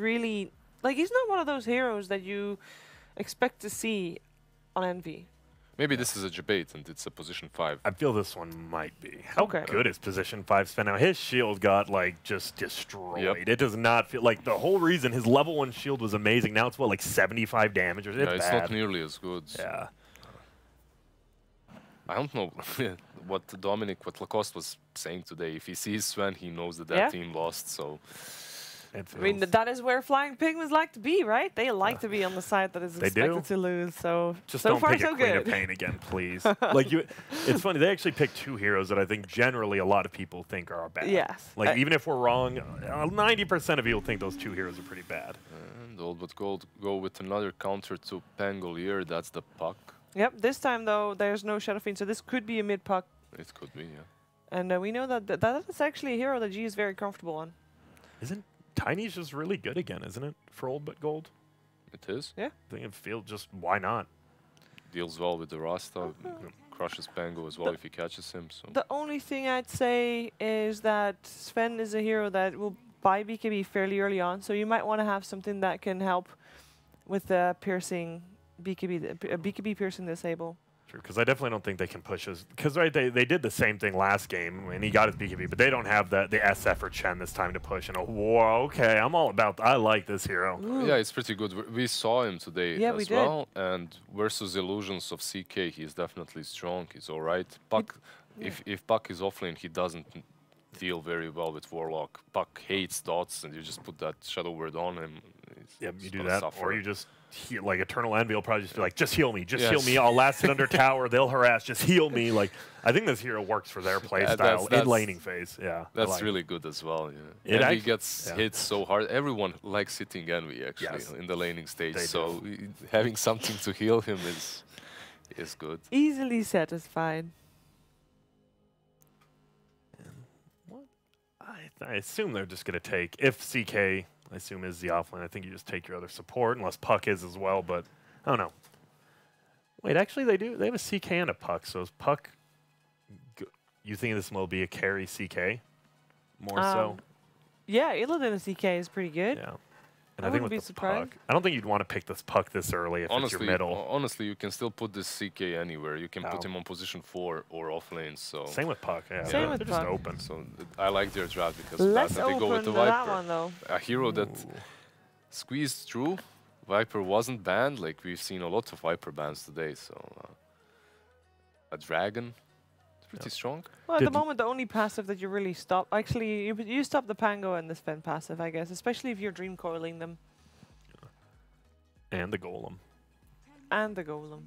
really like. He's not one of those heroes that you expect to see on Envy. Maybe this is a debate and it's a position 5. I feel this one might be. How good is position 5 Sven? Now his shield got like just destroyed. Yep. It does not feel like the whole reason his level 1 shield was amazing. Now it's what, like 75 damage or it's not nearly as good. Yeah. I don't know what Lacoste was saying today. If he sees Sven, he knows that that team lost. So, I mean, that is where Flying Penguins like to be, right? They like to be on the side that is expected to lose. So, just so don't far, pick so a Queen good. of Pain again, please. Like it's funny. They actually picked 2 heroes that I think generally a lot of people think are bad. Yes. Like even if we're wrong, 90% of people think those 2 heroes are pretty bad. And Old but Gold go with another counter to Pangolier. That's the puck. Yep. This time though, there's no Shadow Fiend, so this could be a mid puck. It could be, yeah. And we know that that is actually a hero that G is very comfortable on. Isn't Tiny's just really good again, isn't it, for Old but Gold? It is. Yeah. I think it feels just, why not? Deals well with the Rasta, crushes Pango as well if he catches him. So the only thing I'd say is that Sven is a hero that will buy BKB fairly early on, so you might want to have something that can help with the piercing BKB, BKB piercing disable. Because I definitely don't think they can push us. Because right, they did the same thing last game, and he got his BKB, but they don't have the SF or Chen this time to push. And whoa, okay, I'm all about. I like this hero. Ooh. Yeah, it's pretty good. We saw him today as we well, and versus Illusions of CK, he's definitely strong. He's all right. Puck, if Puck is offlane, he doesn't deal very well with Warlock. Puck hates dots, and you just put that Shadow Word on him. Yeah, you do that, suffer. or you just. Like Eternal Envy will probably just be like, just heal me, just heal me. I'll last it under tower. They'll harass. Just heal me. Like I think this hero works for their play style in laning phase. Yeah, that's really good as well. Yeah, Envy gets hit so hard. Everyone likes hitting Envy actually in the laning stage. So having something to heal him is good. Easily satisfied. What? I assume they're just gonna take if CK. I assume is the offlane. I think you just take your other support, unless Puck is as well, but I don't know. Wait, actually they do. They have a CK and a Puck, so is Puck... You think this will be a carry CK? More so? Yeah, Illidan and CK is pretty good. Yeah. And I think with the Puck, I don't think you'd want to pick this Puck this early if it's your middle. Honestly, you can still put this CK anywhere. You can put him on position 4 or offlane. So same with Puck. Yeah, same with they're Puck. just open. So I like their draft because let's they go with the Viper. That one, though. A hero that squeezed through. Viper wasn't banned. Like we've seen a lot of Viper bans today. So a dragon. Pretty strong. Well, at the moment, the only passive that you really stop... Actually, you stop the Pango and the Sven passive, I guess. Especially if you're Dream Coiling them. And the Golem. And the Golem.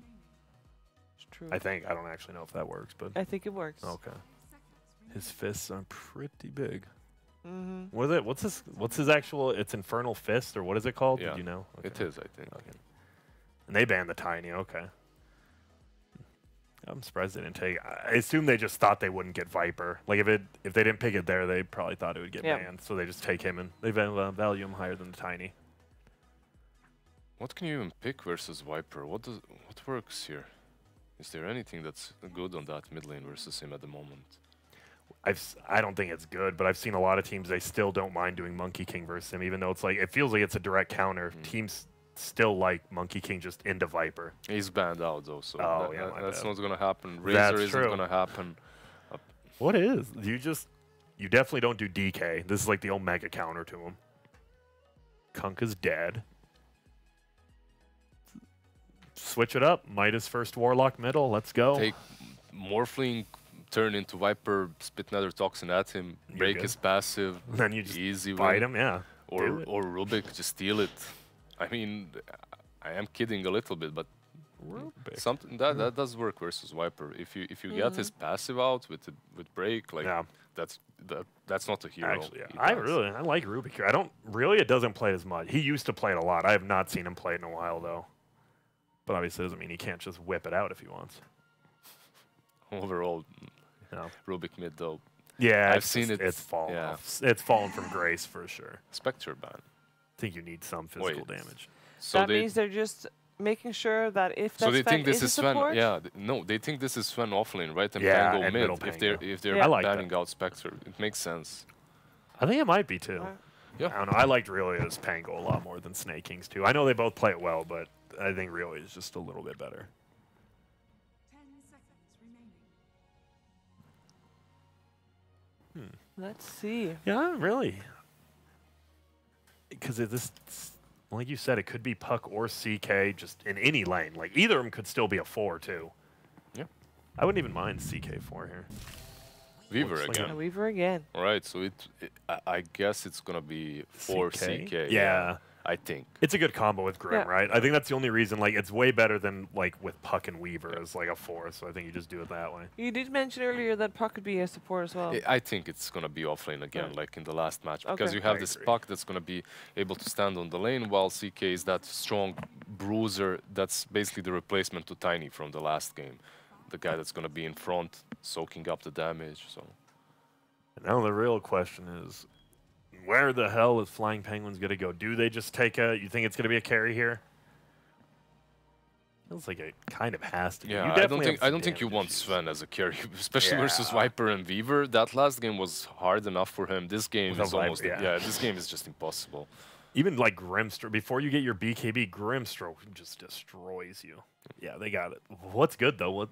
It's true. I think. I don't actually know if that works, but... I think it works. Okay. His fists are pretty big. Mm-hmm. What is it? What's his actual... It's Infernal Fist, or what is it called? Yeah. Did you know? Okay. It is, I think. Okay. And they banned the Tiny. Okay. I'm surprised they didn't take. I assume they just thought they wouldn't get Viper. Like if they didn't pick it there, they probably thought it would get banned. So they just take him and they value him higher than the Tiny. What can you even pick versus Viper? What works here? Is there anything that's good on that mid lane versus him at the moment? I don't think it's good, but I've seen a lot of teams they still don't mind doing Monkey King versus him, even though it's like it feels like it's a direct counter. Teams still like Monkey King just into Viper. He's banned out though, so that's not going to happen. That's Razor isn't going to happen. What is? You definitely don't do DK. This is like the Omega counter to him. Kunkka's dead. Switch it up. Midas first Warlock middle. Let's go. Take Morphling, turn into Viper, spit another Toxin at him, break his passive. And then you just easy bite him, yeah. Or Rubik, just steal it. I mean, I am kidding a little bit, but something that does work versus Viper. If you get his passive out with break, like that's not a hero. Actually, I like Rubik here. It doesn't play as much. He used to play it a lot. I have not seen him play it in a while though. But obviously, doesn't mean he can't just whip it out if he wants. Overall, Rubik mid though. Yeah, I've seen it. It's fallen off. It's fallen from grace for sure. Spectre ban. I think you need some physical damage. So that means they're just making sure that if so that they Sven think this is Sven. support, they think this is Sven offlane, right? And Pango mid. If they're banning out Spectre, it makes sense. I think it might be too. Yeah. I don't know. I liked Rioya's Pango a lot more than Snake Kings too. I know they both play it well, but I think Rioya is just a little bit better. 10 seconds remaining. Let's see. Yeah, really. Because this, like you said, it could be Puck or CK just in any lane. Like either of them could still be a 4 too. Yeah. I wouldn't even mind CK4 here. Weaver Looks like again. A Weaver again. All right, so I guess it's gonna be 4 CK. Yeah. I think. It's a good combo with Grim, Yeah. right? I think that's the only reason. Like, it's way better than like with Puck and Weaver as like a 4. So I think you just do it that way. You did mention earlier that Puck could be a support as well. I think it's gonna be offlane again, like in the last match, because Okay. you have I this agree. Puck that's gonna be able to stand on the lane, while CK is that strong bruiser that's basically the replacement to Tiny from the last game, the guy that's gonna be in front, soaking up the damage. So. And now the real question is, where the hell is Flying Penguins going to go? Do they just take a... You think it's going to be a carry here? Feels like it kind of has to be. Yeah, You I definitely don't have think you some want damage Sven as a carry, especially versus Yeah. Viper and Weaver. That last game was hard enough for him. This game Without is almost Viper, yeah. this game is just impossible. Even like Grimstroke, before you get your BKB, Grimstroke just destroys you. Yeah, they got it. What's good though? What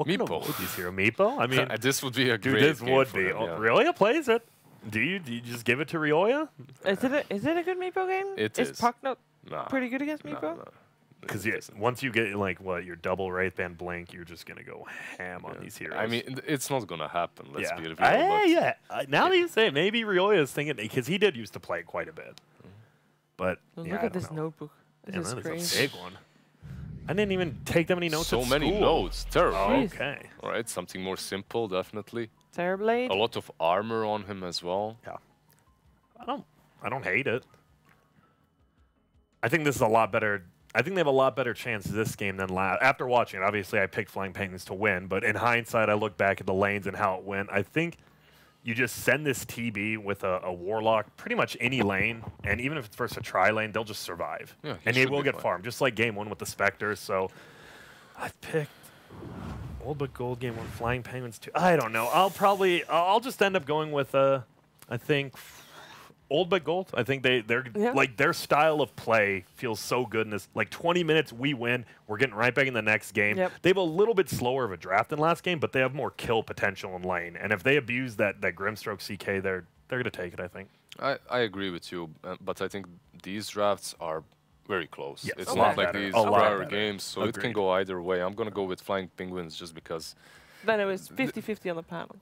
can Meepo. avoid these here? Meepo? I mean, This would be a dude, great this game would for be. him, Oh, yeah. Rioya plays it. Do you just give it to Rioya? Is it a good Meepo game? It is is. Puck not Nah, pretty good against Meepo? nah. Because It isn't. once you get like what your double Wraith Band Blink, you're just gonna go ham on Yeah. these heroes. I mean, it's not gonna happen. Let's be real. Yeah. Now that you say it, maybe Rioya is thinking because he did used to play it quite a bit. But Look yeah, I at don't this know. notebook. This Damn, is that crazy. is a big one. I didn't even take that many notes. So at many school. notes. Terrible. Oh, Jeez. okay. All right, something more simple, definitely. Terrorblade. A lot of armor on him as well. I don't hate it. I think this is a lot better. I think they have a lot better chance this game than last. After watching it, obviously I picked Flying Penguins to win, but in hindsight, I look back at the lanes and how it went. I think you just send this TB with a Warlock, pretty much any lane, and even if it's versus a tri-lane, they'll just survive. Yeah, he and they should will be get fine. farmed, just like game 1 with the Spectres. So I've picked Old But Gold game 1, Flying Penguins 2. I don't know. I'll just end up going with, I think, Old But Gold. I think they're Yeah. like their style of play feels so good in this. Like 20 minutes, we win. We're getting right back in the next game. Yep. They have a little bit slower of a draft than last game, but they have more kill potential in lane. And if they abuse that Grimstroke CK, they're going to take it, I think. I agree with you, but I think these drafts are very close. Yes, It's a not lot like better. these A lot prior better. games, so it can Agreed. go either way. I'm gonna go with Flying Penguins just because, Then it was 50-50 on the panel.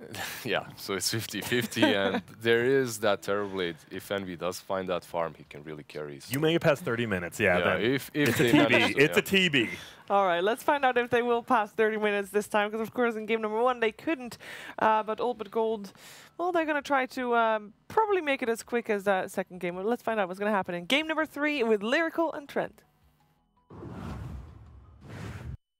yeah. So it's 50-50, and there is that Terrorblade. If Envy does find that farm, he can really carry. You make it past 30 minutes, yeah. yeah, then if it's a they manage TB. to, It's a yeah. TB. All right, let's find out if they will pass 30 minutes this time, because of course in game number 1 they couldn't. But Old But Gold, well, they're going to try to probably make it as quick as that second game. Well, let's find out what's going to happen in game number 3 with Lyrical and Trent.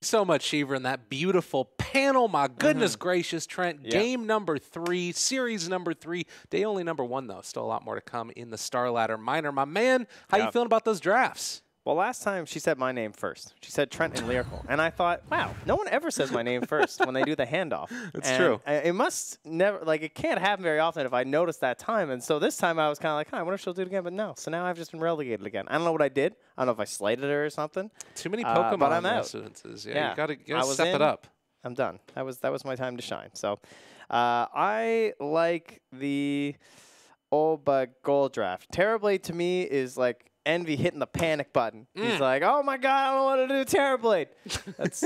So much, Shiva, in that beautiful panel. My goodness gracious, Trent. Yeah. Game number 3, series number 3, day only number 1, though. Still a lot more to come in the StarLadder Minor. My man, how you Yeah. feeling about those drafts? Well, last time she said my name first. She said Trent and Lyrical. And I thought, wow, no one ever says my name first when they do the handoff. It's And true. It must never, like, it can't happen very often if I notice that time. And so this time I was kind of like, I wonder if she'll do it again. But no. So now I've just been relegated again. I don't know what I did. I don't know if I slighted her or something. Too many but Pokemon I'm out. residences. Yeah, Yeah. you gotta I was step it in. up. I'm done. That was my time to shine. So I like the Old But Gold draft. Terrorblade to me is like Envy hitting the panic button. He's like, oh my god, I don't know what to do, Terrorblade. That's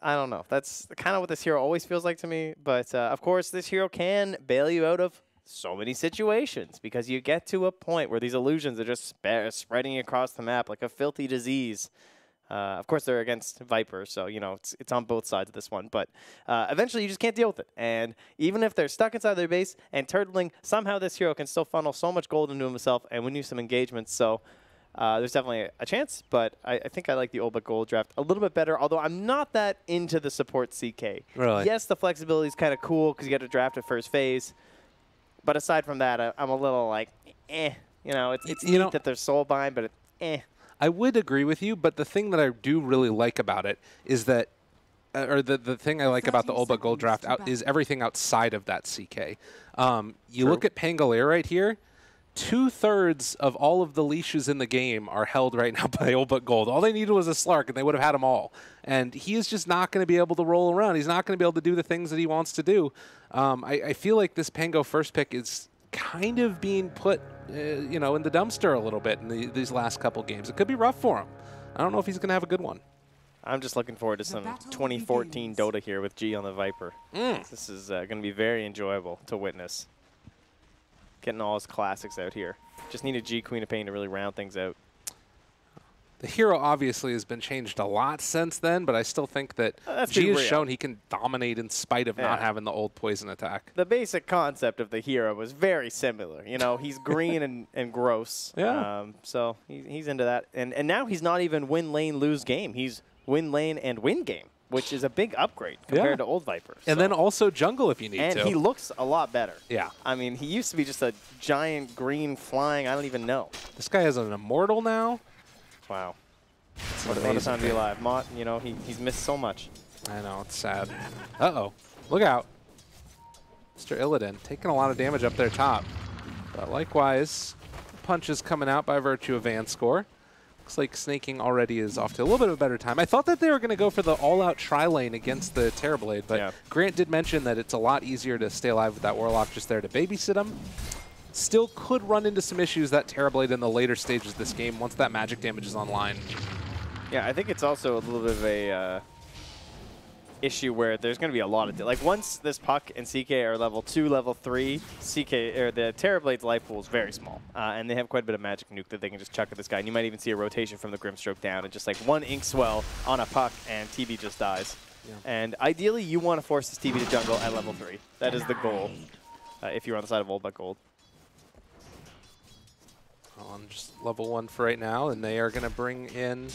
I don't know. That's kind of what this hero always feels like to me. But of course, this hero can bail you out of so many situations because you get to a point where these illusions are just spreading across the map like a filthy disease. Of course, they're against Viper, so, you know, it's on both sides of this one. But eventually, you just can't deal with it. And even if they're stuck inside their base and turtling, somehow this hero can still funnel so much gold into himself and win you some engagements. So there's definitely a chance. But I think I like the Old But Gold draft a little bit better, although I'm not that into the support CK. Really? Yes, the flexibility is kind of cool because you get to draft at first phase. But aside from that, I'm a little like, eh. You know, it's You know- neat that they're soulbind, but it's eh. I would agree with you, but the thing that I do really like about it is that, or the thing I like about the 30 Old But Gold draft seconds to is everything outside of that CK. You True. look at Pangolier right here. 2/3 of all of the leashes in the game are held right now by Old But Gold. All they needed was a Slark, and they would have had them all. And he is just not going to be able to roll around. He's not going to be able to do the things that he wants to do. I feel like this Pango first pick is kind of being put, you know, in the dumpster a little bit in these last couple games. It could be rough for him. I don't know if he's going to have a good one. I'm just looking forward to some 2014 Dota here with G on the Viper. This is going to be very enjoyable to witness. Getting all his classics out here. Just need a G Queen of Pain to really round things out. The hero obviously has been changed a lot since then, but I still think that G has shown he can dominate in spite of not having the old poison attack. The basic concept of the hero was very similar. You know, he's green and gross. Yeah. So he's into that. And now he's not even win lane, lose game. He's win lane and win game, which is a big upgrade compared to old Viper. And then also jungle if you need to. And he looks a lot better. Yeah. I mean, he used to be just a giant green flying, I don't even know. This guy is an immortal now. Wow. What a time to be alive. Mott, you know, he's missed so much. I know, it's sad. Uh-oh. Look out. Mr. Illidan taking a lot of damage up there top. But likewise, punches coming out by virtue of Vanscore. Looks like Snaking already is off to a little bit of a better time. I thought that they were going to go for the all-out tri-lane against the Terrorblade, but Grant did mention that it's a lot easier to stay alive with that Warlock just there to babysit him. Still could run into some issues, that Terrorblade, in the later stages of this game once that magic damage is online. Yeah, I think it's also a little bit of a issue where there's going to be a lot of like once this Puck and CK are level 2, level 3, CK or the Terrorblade's life pool is very small, and they have quite a bit of magic nuke that they can just chuck at this guy. And you might even see a rotation from the Grimstroke down, and just like one ink swell on a Puck, and TB just dies. Yeah. And ideally, you want to force this TB to jungle at level 3. That is the goal if you're on the side of Old But Gold. On just level 1 for right now, and they are going to bring in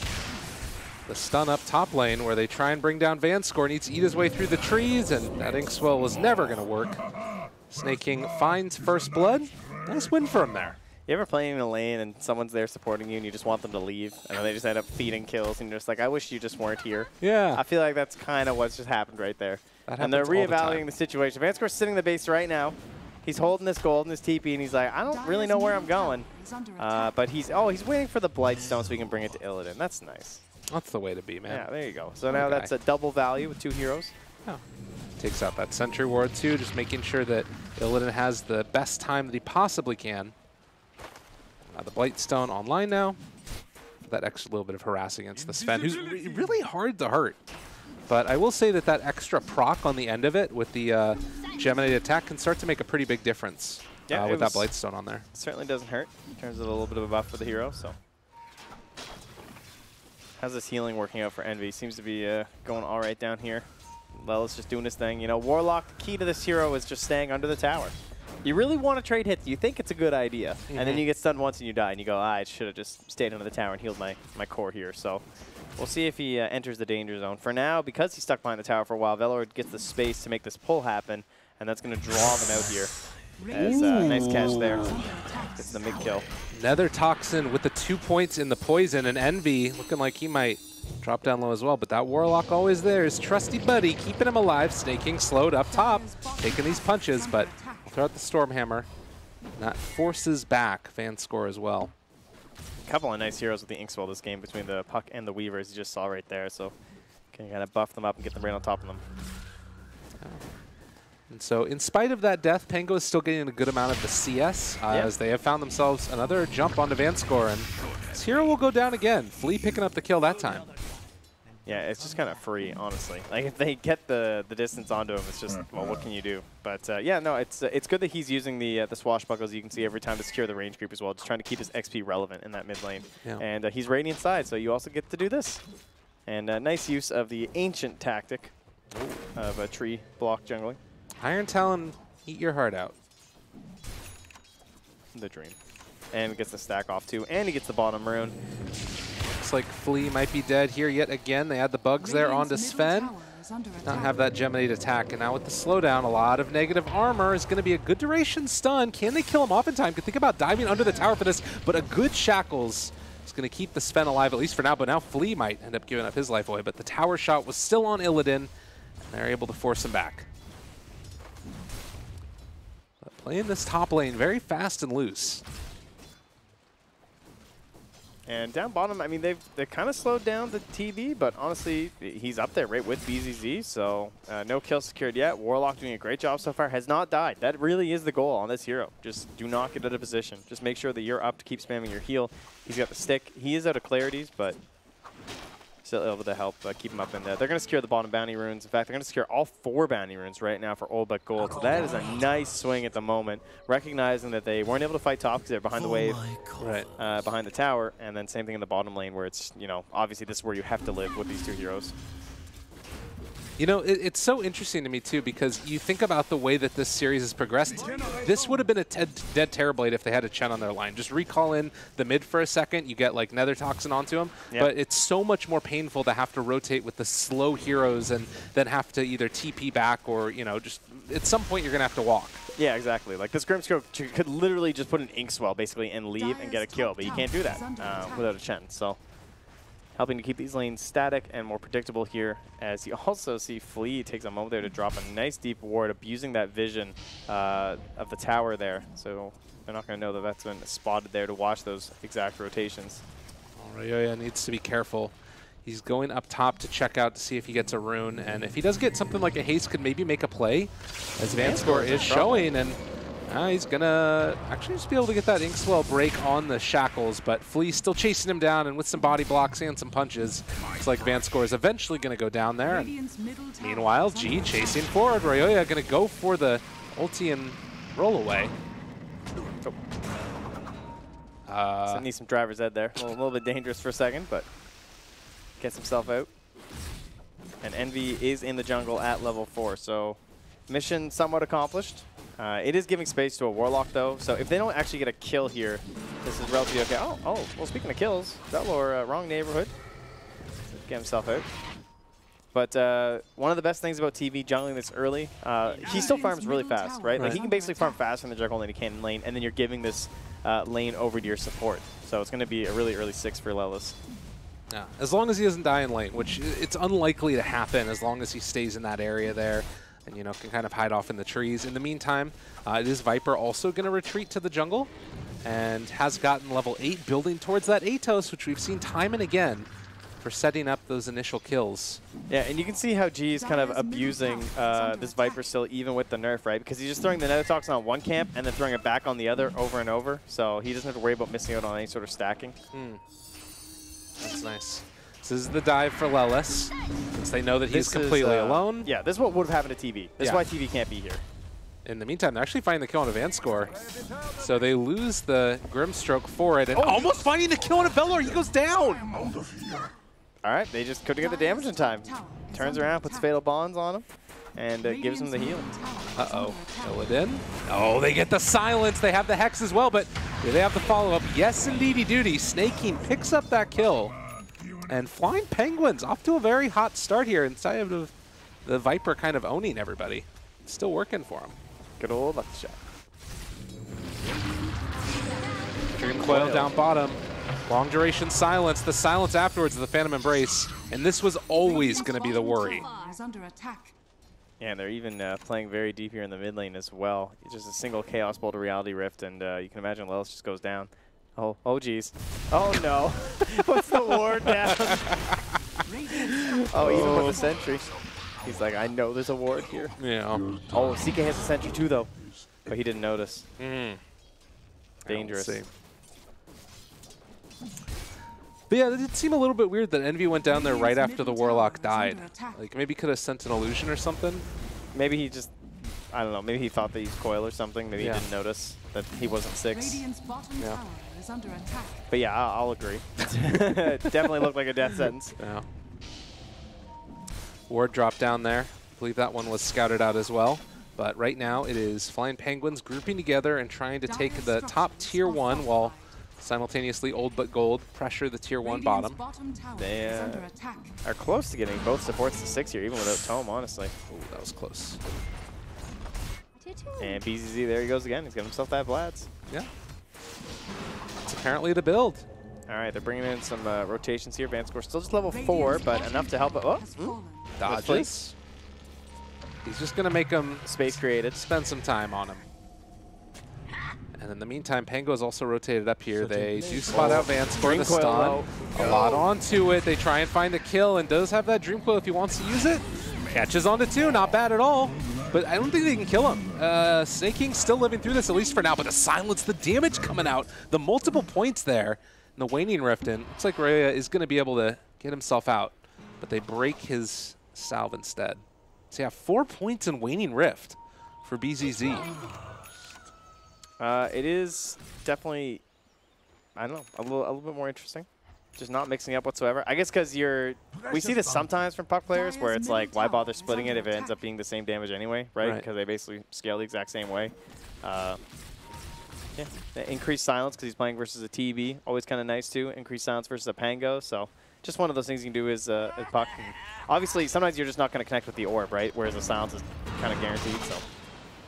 the stun up top lane where they try and bring down Vanscore. Needs to eat his way through the trees, and that Inkswell was never going to work. Snaking finds first blood. Nice win for him there. You ever playing in a lane and someone's there supporting you and you just want them to leave, and then they just end up feeding kills, and you're just like, I wish you just weren't here. Yeah. I feel like that's kind of what's just happened right there. And they're reevaluating the situation. Vanscore's sitting in the base right now. He's holding this gold in his TP, and he's like, I don't really know where I'm going. But he's waiting for the Blightstone so he can bring it to Illidan. That's nice. That's the way to be, man. Yeah, there you go. So now that's a double value with 2 heroes. Oh. Takes out that Sentry Ward too, just making sure that Illidan has the best time that he possibly can. The Blightstone online now. That extra little bit of harass against the Sven, who's really hard to hurt. But I will say that that extra proc on the end of it with the Geminate attack can start to make a pretty big difference with that Blightstone on there. Certainly doesn't hurt in terms of a little bit of a buff for the hero. So, how's this healing working out for Envy? Seems to be going all right down here. Lella's just doing his thing. You know, Warlock, the key to this hero is just staying under the tower. You really want to trade hits. You think it's a good idea. And then you get stunned once and you die. And you go, I should have just stayed under the tower and healed my core here. So we'll see if he enters the danger zone. For now, because he's stuck behind the tower for a while, Velour gets the space to make this pull happen. And that's going to draw them out here. As nice catch there. Gets the mid kill. Nether Toxin with the 2 points in the poison, and Envy looking like he might drop down low as well. But that Warlock always there, his trusty buddy, keeping him alive. Snaking slowed up top, taking these punches, but throw out the Stormhammer. That forces back Vanscore as well. A couple of nice heroes with the Inkswell this game between the Puck and the Weaver, as you just saw right there. So can kind of buff them up and get them right on top of them. And so in spite of that death, Pango is still getting a good amount of the CS as they have found themselves another jump onto Vanscore, and this hero will go down again. Flea picking up the kill that time. Yeah, it's just kind of free, honestly. Like if they get the distance onto him, it's just, well, what can you do? But yeah, no, it's good that he's using the swashbuckles you can see every time to secure the range creep as well, just trying to keep his XP relevant in that mid lane. Yeah. And he's Radiant side, so you also get to do this. And nice use of the ancient tactic of a tree block jungling. Iron Talon, eat your heart out. The dream. And gets the stack off too, and he gets the bottom rune. Looks like Flea might be dead here yet again. They add the bugs there onto Sven. Not have that Geminate attack, and now with the slowdown, a lot of negative armor is going to be a good duration stun. Can they kill him off in time? Could think about diving under the tower for this, but a good Shackles is going to keep the Sven alive, at least for now, but now Flea might end up giving up his life away, but the tower shot was still on Illidan, and they're able to force him back. But playing this top lane very fast and loose. And down bottom, I mean, they've kind of slowed down the TV, but honestly, he's up there right with BZZ, so no kill secured yet. Warlock doing a great job so far, has not died. That really is the goal on this hero. Just do not get out of position. Just make sure that you're up to keep spamming your heal. He's got the stick. He is out of clarities, but still able to help keep him up in there. They're going to secure the bottom bounty runes. In fact, they're going to secure all 4 bounty runes right now for Old But Gold. So that is a nice swing at the moment, recognizing that they weren't able to fight top because they're behind the wave, behind the tower, and then same thing in the bottom lane where it's, you know, obviously this is where you have to live with these 2 heroes. You know, it's so interesting to me, too, because you think about the way that this series has progressed. This would have been a dead Terrorblade if they had a Chen on their line. Just recall in the mid for a second, you get, like, Nether Toxin onto him. Yep. But it's so much more painful to have to rotate with the slow heroes and then have to either TP back or, you know, just at some point you're going to have to walk. Yeah, exactly. Like, this Grimstroke could literally just put an Inkswell, basically, and leave and get a kill. But you can't do that without a Chen. So helping to keep these lanes static and more predictable here, as you also see Flea takes a moment there to drop a nice deep ward, abusing that vision of the tower there. So they're not going to know that that's been spotted there to watch those exact rotations. Ryoya needs to be careful. He's going up top to check out to see if he gets a rune, and if he does get something like a haste, could maybe make a play, as Vanscore is showing, and he's going to actually just be able to get that Inkswell break on the shackles, but Flea's still chasing him down, and with some body blocks and some punches, looks like Vanscore is eventually going to go down there. And meanwhile, G chasing forward. Ryoya going to go for the ulti and roll away. So need some driver's ed there. A little bit dangerous for a second, but gets himself out. And Envy is in the jungle at level 4, so mission somewhat accomplished. It is giving space to a Warlock, though, so if they don't actually get a kill here, this is relatively okay. Oh, well, speaking of kills, Zetlor, wrong neighborhood. Get himself out. But one of the best things about TV jungling this early, he still farms really fast, right? Like, he can basically farm faster in the jungle than he can in lane, and then you're giving this lane over to your support. So it's going to be a really early 6 for Lelis. Yeah, as long as he doesn't die in lane, which it's unlikely to happen as long as he stays in that area there and, you know, can kind of hide off in the trees. In the meantime, it is Viper also going to retreat to the jungle and has gotten level 8, building towards that Atos, which we've seen time and again for setting up those initial kills. Yeah, and you can see how G is kind of abusing this Viper still, even with the nerf, right? Because he's just throwing the Nether Toxin on one camp and then throwing it back on the other over and over. So he doesn't have to worry about missing out on any sort of stacking. That's nice. This is the dive for Lelis, since they know that he's completely alone. Yeah, this is what would have happened to TV. This is why TV can't be here. In the meantime, they're actually finding the kill on a Vanscore. So they lose the Grimstroke for it, and almost finding the kill on a Velour. He goes down. All right, they just couldn't get the damage in time. Turns around, puts Fatal Bonds on him, and gives him the heal. Uh-oh. Illidan. Oh, they get the silence. They have the Hex as well, but do they have the follow-up? Yes, indeedy duty. Snaking picks up that kill. And Flying Penguins off to a very hot start here inside of the Viper kind of owning everybody. It's still working for him. Good old lucky shot. Dream Coil down bottom. Long duration silence. The silence afterwards of the Phantom Embrace. And this was always going to be the worry. Yeah, and they're even playing very deep here in the mid lane as well. It's just a single Chaos Bolt to Reality Rift, and you can imagine Lelis just goes down. Oh, geez. Oh, no. Puts the ward down. Oh, even with the sentry. He's like, I know there's a ward here. Yeah. Oh, CK has a sentry too, though. But he didn't notice. Dangerous. But yeah, it did seem a little bit weird that Envy went down there right after the Warlock died. Like, maybe could have sent an illusion or something. Maybe he just, I don't know, maybe he thought they used coil or something. Maybe he didn't notice that he wasn't 6. Yeah. But yeah, I'll agree. Definitely looked like a death sentence. Yeah. Ward dropped down there. I believe that one was scouted out as well. But right now it is Flying Penguins grouping together and trying to take the top tier 1 while simultaneously Old But Gold pressure the tier 1 bottom. They are close to getting both supports to 6 here, even without Tome, honestly. Oh, that was close. And BZZ, there he goes again. He's got himself that Vlad's. Yeah. It's apparently the build. All right, they're bringing in some rotations here. Vanscore still just level 4, but enough to help. Dodges. He's just going to make him space created. Spend some time on him. And in the meantime, Pango is also rotated up here. They do spot out Vance for the Dream Coil stun. low. A lot onto it. They try and find the kill, and does have that Dream Coil if he wants to use it. Catches onto 2, not bad at all. But I don't think they can kill him. Snake King still living through this, at least for now. But the silence, the damage coming out, the multiple points there. And the Waning Rift in. Looks like Rhea is going to be able to get himself out. But they break his salve instead. So yeah, 4 points in Waning Rift for BZZ. It is definitely, I don't know, a little bit more interesting. Just not mixing up whatsoever. I guess because we see this sometimes from puck players where it's like, why bother splitting it if it ends up being the same damage anyway, right? Because they basically scale the exact same way. Yeah, increased silence because he's playing versus a TB. Always kind of nice too. Increased silence versus a Pango. So just one of those things you can do is puck. And obviously, sometimes you're just not going to connect with the orb, right? Whereas the silence is kind of guaranteed. So.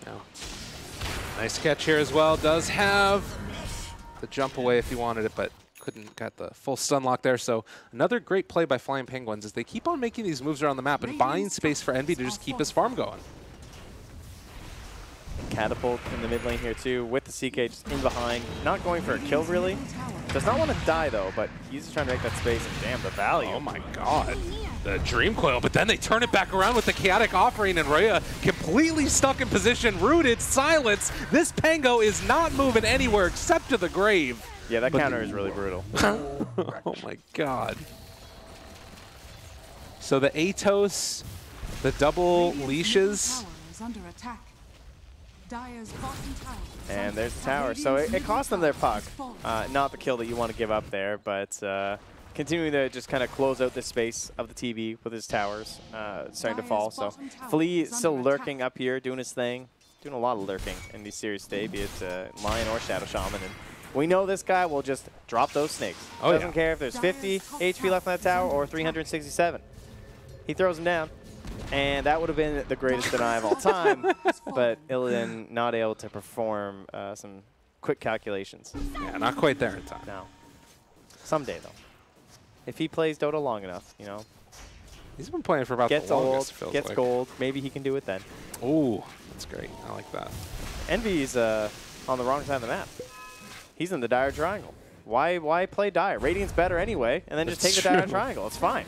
No. Nice catch here as well. Does have the jump away if he wanted it, but couldn't get the full stun lock there. So another great play by Flying Penguins as they keep on making these moves around the map and buying space for Envy to just keep his farm going. Catapult in the mid lane here too with the CK just in behind. Not going for a kill really. Does not want to die though, but he's just trying to make that space, and damn, the value. Oh my god. The Dream Coil, but then they turn it back around with the Chaotic Offering, and Rhea completely stuck in position, rooted, silence. This Pango is not moving anywhere except to the grave. Yeah, that counter is really brutal. Oh my god. So the Atos, the double leashes. And there's the tower. So it cost them their puck. Not the kill that you want to give up there, but continuing to just kind of close out the space of the TB with his towers starting to fall. So Flea still lurking up here, doing his thing. Doing a lot of lurking in these series today, be it Lion or Shadow Shaman. And we know this guy will just drop those snakes. Doesn't care if there's 50 HP left on that tower or 367. He throws them down. And that would have been the greatest deny of all time, but Illidan not able to perform some quick calculations. Yeah, not quite there in time. No. Someday, though. If he plays Dota long enough, you know. He's been playing for about gets the longest, old, gets gold. Maybe he can do it then. Ooh, that's great. I like that. Envy's on the wrong side of the map. He's in the Dire Triangle. Why play Dire? Radiant's better anyway, and then just take the Dire Triangle. It's fine.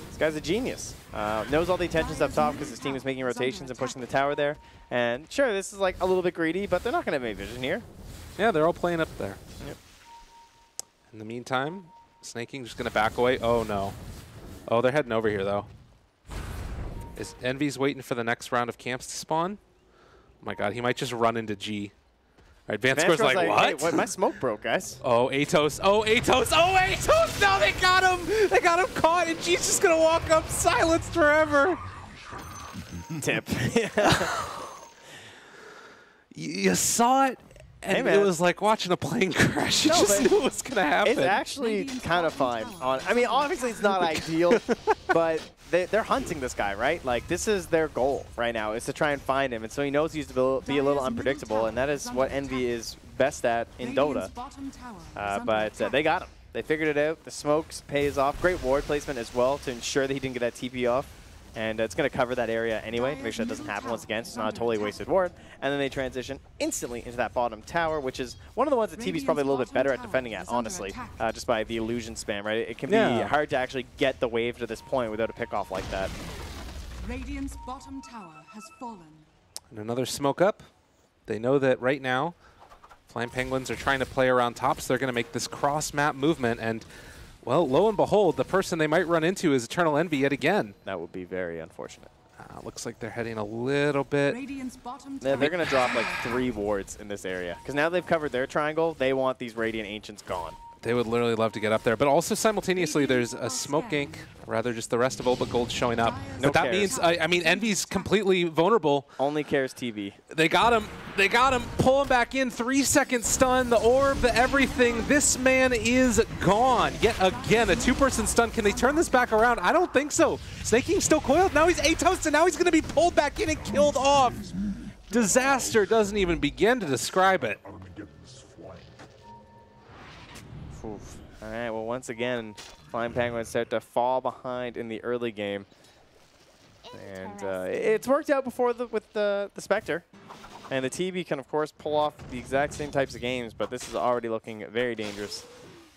This guy's a genius. Knows all the attentions up top because his team is making rotations and pushing the tower there. And sure, this is like a little bit greedy, but they're not going to make vision here. Yeah, they're all playing up there. Yep. In the meantime, Snake King just going to back away. Oh, no. Oh, they're heading over here, though. Is Envy's waiting for the next round of camps to spawn? Oh, my God. He might just run into G. All right, Vanscore's like, what? Hey, my smoke broke, guys. Oh, Atos. Oh, Atos. Oh, Atos. No, they got him. They got him caught, and G's just going to walk up silenced forever. Tip. You saw it, and hey, it was like watching a plane crash. You just knew it was going to happen. It's actually kind of fine. I mean, obviously it's not ideal, but they're hunting this guy, right? Like, this is their goal right now, is to try and find him. And so he knows he's to be a little unpredictable, and that is what Envy is best at in Dota. But they got him. They figured it out. The smokes pays off. Great ward placement as well to ensure that he didn't get that TP off. And it's going to cover that area anyway to make sure that doesn't happen once again. So it's not a totally wasted ward. And then they transition instantly into that bottom tower, which is one of the ones that TV's probably a little bit better at defending at, honestly, just by the illusion spam, right? It can be hard to actually get the wave to this point without a pickoff like that. Radiant's bottom tower has fallen. And another smoke up. They know that right now, Flying Penguins are trying to play around top, so they're going to make this cross-map movement. And, well, lo and behold, the person they might run into is Eternal Envy yet again. That would be very unfortunate. Looks like they're heading a little bit. They're going to drop like 3 wards in this area. Because now they've covered their triangle, they want these Radiant Ancients gone. They would literally love to get up there. But also simultaneously, there's a smoke gank, or rather just the rest of Ulba Gold showing up. No but that cares. means, I mean, Envy's completely vulnerable. Only cares TV. They got him. They got him. Pull him back in. 3-second stun. The orb, the everything. This man is gone. Yet again, a 2-person stun. Can they turn this back around? I don't think so. Snake King still coiled. Now he's Atos, and now he's going to be pulled back in and killed off. Disaster doesn't even begin to describe it. Oof. All right, well, once again, Flying Penguins start to fall behind in the early game. And it's worked out before with the Spectre. And the TB can, of course, pull off the exact same types of games, but this is already looking very dangerous.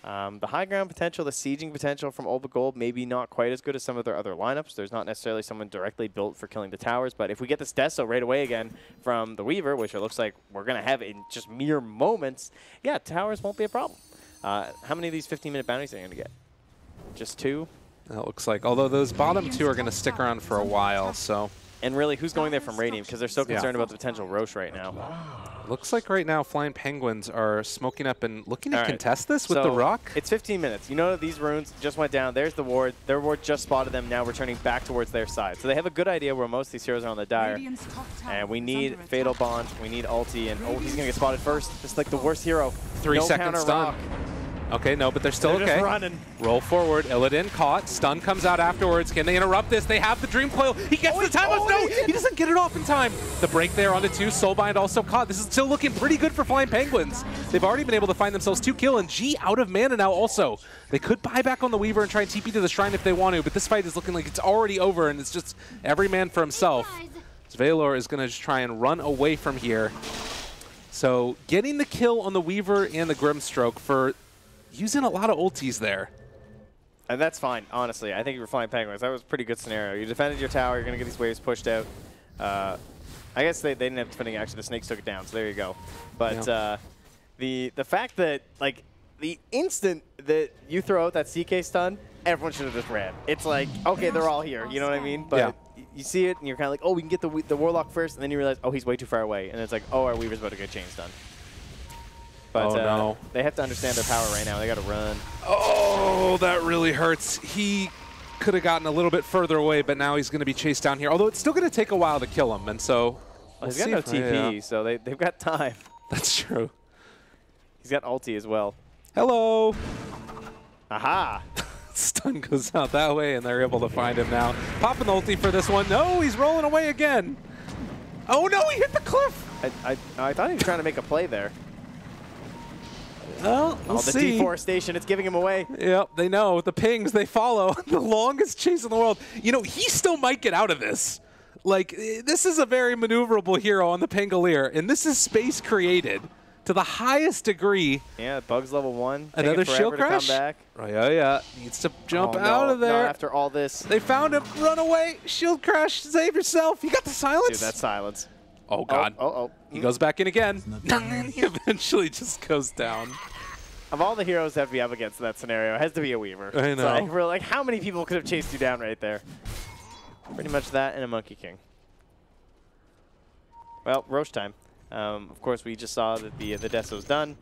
The high ground potential, the sieging potential from Old But Gold, maybe not quite as good as some of their other lineups. There's not necessarily someone directly built for killing the towers, but if we get this Deso right away again from the Weaver, which it looks like we're going to have in just mere moments, yeah, towers won't be a problem. How many of these 15-minute bounties are you going to get? Just 2? That looks like, although those bottom 2 are going to stick around for a while, so. And really, who's going there from Radiant? Because they're so concerned about the potential Roche right now. Looks like right now Flying Penguins are smoking up and looking to contest this with the Rock. It's 15 minutes. You know that these runes just went down. There's the ward. Their ward just spotted them, now returning back towards their side. So they have a good idea where most of these heroes are on the Dire. And we need Fatal Bond. We need ulti. And oh, he's going to get spotted first. Just like the worst hero. 3 seconds stun. Okay, no, but they're still They're okay. just running. Roll forward. Illidan caught. Stun comes out afterwards. Can they interrupt this? They have the Dream Coil. He gets the time of no! He doesn't get it off in time. The break there onto 2. Soulbind also caught. This is still looking pretty good for Flying Penguins. They've already been able to find themselves 2 kills, and G out of mana now also. They could buy back on the Weaver and try and TP to the Shrine if they want to, but this fight is looking like it's already over, and it's just every man for himself. Valor is going to just try and run away from here. So getting the kill on the Weaver and the Grimstroke for using a lot of ultis there. And that's fine, honestly. I think you were Flying Penguins. That was a pretty good scenario. You defended your tower. You're going to get these waves pushed out. I guess they didn't have defending action. The Snakes took it down, so there you go. But the fact that, like, the instant that you throw out that CK stun, everyone should have just ran. It's like, okay, they're all here. You know what I mean? But you see it, and you're kind of like, oh, we can get the Warlock first, and then you realize, oh, he's way too far away. And it's like, oh, our Weaver's about to get chain stun. But no. They have to understand their power right now. They got to run. Oh, that really hurts. He could have gotten a little bit further away, but now he's going to be chased down here. Although it's still going to take a while to kill him, and so he's got no TP, so they've got time. That's true. He's got ulti as well. Hello. Aha. Stun goes out that way, and they're able to find him now. Popping the ulti for this one. No, he's rolling away again. Oh no, he hit the cliff. I thought he was trying to make a play there. Well, we'll the see. deforestation, it's giving him away. Yep, they know. The pings, they follow. The longest chase in the world. You know, he still might get out of this. Like, this is a very maneuverable hero on the Pangolier, and this is space created to the highest degree. Yeah, Bugs level 1. Another shield crash? Come back. Oh, yeah. Needs to jump out of there. No, after all this. They found him. Run away. Shield crash. Save yourself. You got the silence? Dude, that's silence. Oh, God. He goes back in again. And he eventually just goes down. Of all the heroes that we have against that scenario, it has to be a Weaver. I know. It's like, how many people could have chased you down right there? Pretty much that and a Monkey King. Well, Roche time. Of course, we just saw that the Deso's done.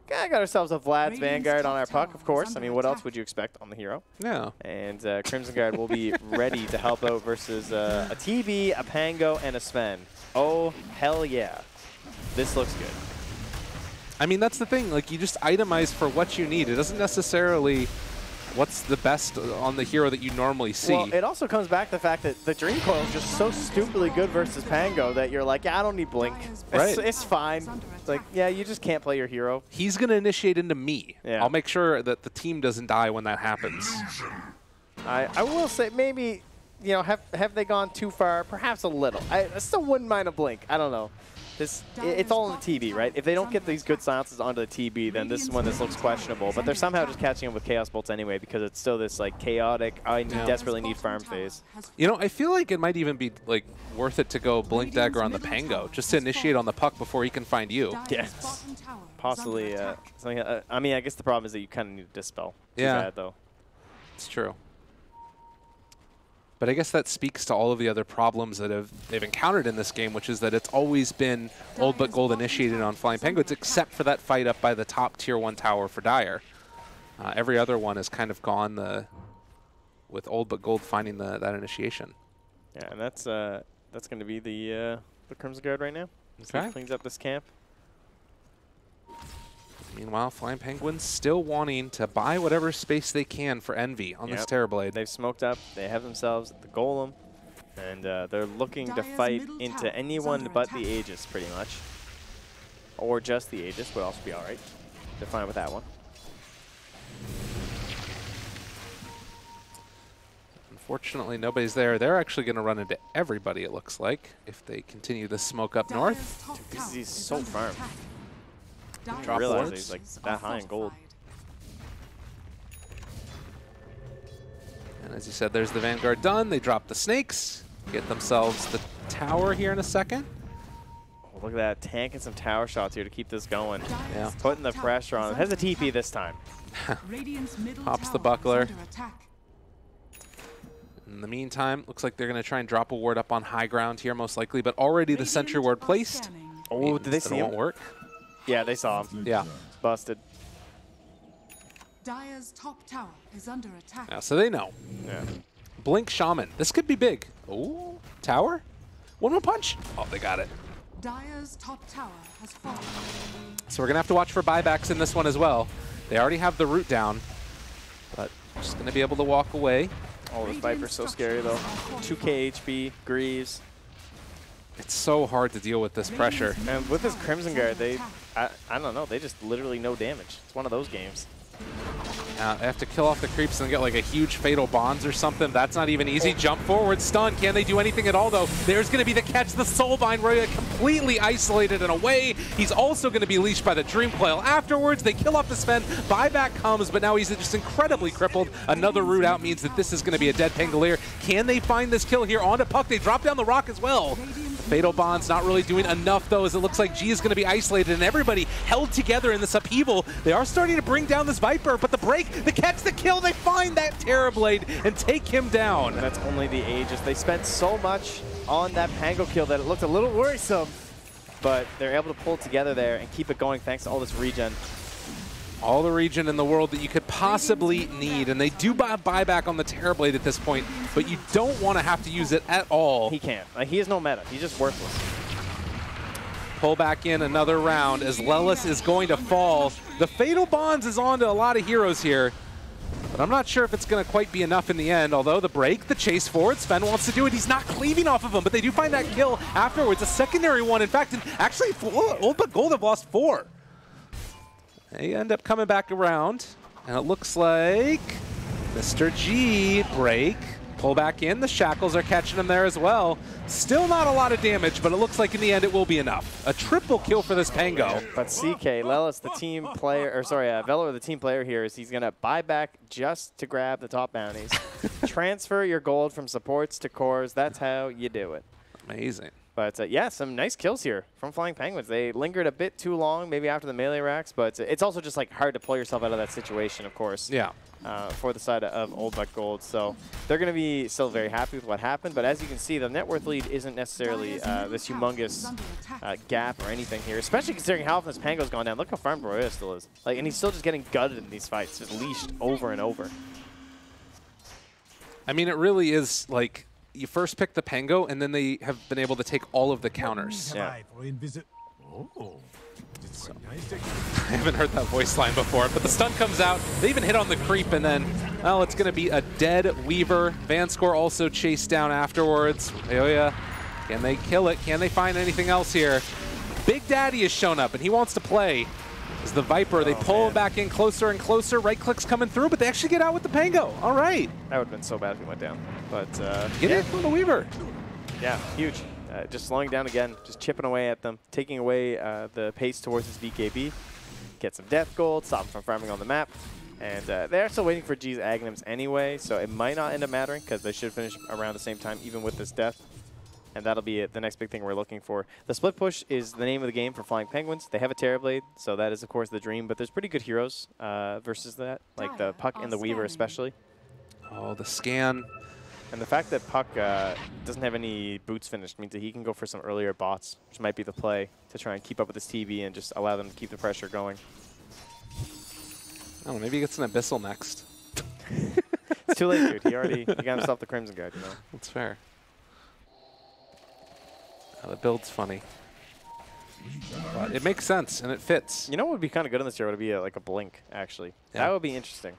Got ourselves a Vlad's Vanguard on our puck, of course. I mean, what else would you expect on the hero? Yeah. And Crimson Guard will be ready to help out versus a TB, a Pango, and a Sven. Oh, hell yeah. This looks good. I mean, that's the thing. Like, you just itemize for what you need. It doesn't necessarily what's the best on the hero that you normally see. Well, it also comes back to the fact that the Dream Coil is just so stupidly good versus Pango that you're like, yeah, I don't need Blink. Right. It's fine. It's like, yeah, you just can't play your hero. He's going to initiate into me. Yeah. I'll make sure that the team doesn't die when that happens. I will say maybe, you know, have they gone too far? Perhaps a little. I still wouldn't mind a Blink. I don't know. It's all in the TB, right? If they don't get these good silences onto the TB, then this is when this looks questionable. But they're somehow just catching him with Chaos Bolts anyway because it's still this like chaotic, I desperately need farm phase. You know, I feel like it might even be like worth it to go Blink Dagger on the Pango just to initiate on the puck before he can find you. Yes. Possibly. I mean, I guess the problem is that you kind of need to Dispel. Too bad, though. It's true. But I guess that speaks to all of the other problems that they've encountered in this game, which is that it's always been Old But Gold initiated on Flying Penguins, except for that fight up by the top Tier 1 tower for Dire. Every other one has kind of gone with Old But Gold finding that initiation. Yeah, and that's going to be the Crimson Guard right now. Okay. So cleans up this camp. Meanwhile, Flying Penguins still wanting to buy whatever space they can for Envy on this Terrorblade. They've smoked up. They have themselves the Golem. And they're looking to fight into anyone but the Aegis, pretty much. Or just the Aegis would also be all right. They're fine with that one. Fortunately, nobody's there. They're actually going to run into everybody, it looks like, if they continue the smoke up north. Because he's so firm. Drop I realize wards. he's like that high in gold. And as you said, there's the Vanguard done. They drop the snakes, get themselves the tower here in a second. Oh, look at that, tanking some tower shots here to keep this going. Yeah. Putting the pressure on. It has a TP this time. Pops the buckler. In the meantime, looks like they're going to try and drop a ward up on high ground here, most likely, but already the sentry ward placed. Oh, did they see him? Won't work. Yeah, they saw him. Yeah. Busted. Dire's top tower is under attack. Yeah, so they know. Yeah. Blink Shaman. This could be big. Oh, tower? One more punch. Oh, they got it. Dire's top tower has fallen. So we're going to have to watch for buybacks in this one as well. They already have the root down, but just going to be able to walk away. Oh, this Viper's so scary, though. 2k HP, Greaves. It's so hard to deal with this pressure. And with this Crimson Guard, I don't know, they just literally no damage. It's one of those games. They have to kill off the creeps and get like a huge fatal bonds or something. That's not even easy. Jump forward, stun. Can they do anything at all, though? There's going to be the catch. The Soulbind, where completely isolated and away. He's also going to be leashed by the Dream Coil. Afterwards, they kill off the Sven. Buyback comes, but now he's just incredibly crippled. Another root out means that this is going to be a dead Pangolier. Can they find this kill here onto Puck? They drop down the rock as well. Fatal Bond's not really doing enough, though, as it looks like G is going to be isolated and everybody held together in this upheaval. They are starting to bring down this Viper, but the break, the catch, the kill, they find that Terrorblade and take him down. And that's only the Aegis. They spent so much on that Pango kill that it looked a little worrisome, but they're able to pull together there and keep it going thanks to all this regen. All the regen in the world that you could possibly need, and they do have buyback on the Terrorblade at this point, but you don't want to have to use it at all. He can't. Like, he has no meta. He's just worthless. Pull back in another round as Lelis is going to fall. The Fatal Bonds is on to a lot of heroes here, but I'm not sure if it's going to quite be enough in the end, although the break, the chase forward, Sven wants to do it. He's not cleaving off of him, but they do find that kill afterwards, a secondary one, in fact, and actually, Old But Gold have lost 4. They end up coming back around, and it looks like Mr. G break. Pull back in. The shackles are catching him there as well. Still not a lot of damage, but it looks like in the end it will be enough. A triple kill for this Pango. But CK, Lelis, the team player, or sorry, Velor, the team player here, is he's going to buy back just to grab the top bounties. Transfer your gold from supports to cores. That's how you do it. Amazing. But yeah, some nice kills here from Flying Penguins. They lingered a bit too long, maybe after the melee racks, but it's also just like hard to pull yourself out of that situation, of course. Yeah. For the side of Old But Gold. So they're going to be still very happy with what happened, but as you can see, the net worth lead isn't necessarily this humongous gap or anything here, especially considering how often this Pango's gone down. Look how farmed Roya still is. Like, and he's still just getting gutted in these fights, just leashed over and over. I mean, it really is like you first pick the Pango, and then they have been able to take all of the counters. Yeah. So, I haven't heard that voice line before, but the stun comes out. They even hit on the creep, and then, well, it's going to be a dead Weaver. Vanscore also chased down afterwards. Aoya, can they kill it? Can they find anything else here? Big Daddy has shown up, and he wants to play. As the Viper, they pull him back in closer and closer. Right click's coming through, but they actually get out with the Pango. All right. That would have been so bad if he went down. But Get it from the Weaver. Yeah, huge. Just slowing down again, just chipping away at them, taking away the pace towards his BKB. Get some death gold, stop him from farming on the map. And they're still waiting for G's Aghanims anyway, so it might not end up mattering because they should finish around the same time even with this death. And that'll be the next big thing we're looking for. The split push is the name of the game for Flying Penguins. They have a Terrorblade, so that is, of course, the dream. But there's pretty good heroes versus that, like the Puck and the Weaver especially. Oh, the scan. And the fact that Puck doesn't have any boots finished means that he can go for some earlier bots, which might be the play to try and keep up with his TV and just allow them to keep the pressure going. I don't know, maybe he gets an Abyssal next. It's too late, dude. He got himself the Crimson Guard, you know? That's fair. The build's funny. But it makes sense, and it fits. You know what would be kind of good in this year would be like a Blink, actually. Yeah. That would be interesting.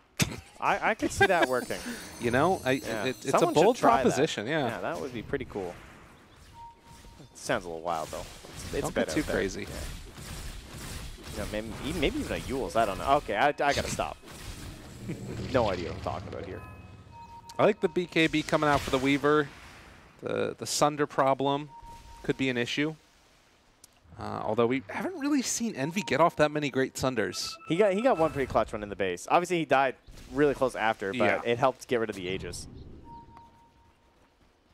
I could see that working. You know, Yeah. it's a Someone bold should try proposition, that. yeah. Yeah, that would be pretty cool. It sounds a little wild, though. It's Don't better get too out there. crazy. Yeah. Maybe even a Yule's. I don't know. Okay, I got to stop. No idea what I'm talking about here. I like the BKB coming out for the Weaver. The Sunder problem could be an issue. Although we haven't really seen Envy get off that many great Sunders. He got one pretty clutch one in the base. Obviously, he died really close after, but Yeah. it helped get rid of the Aegis.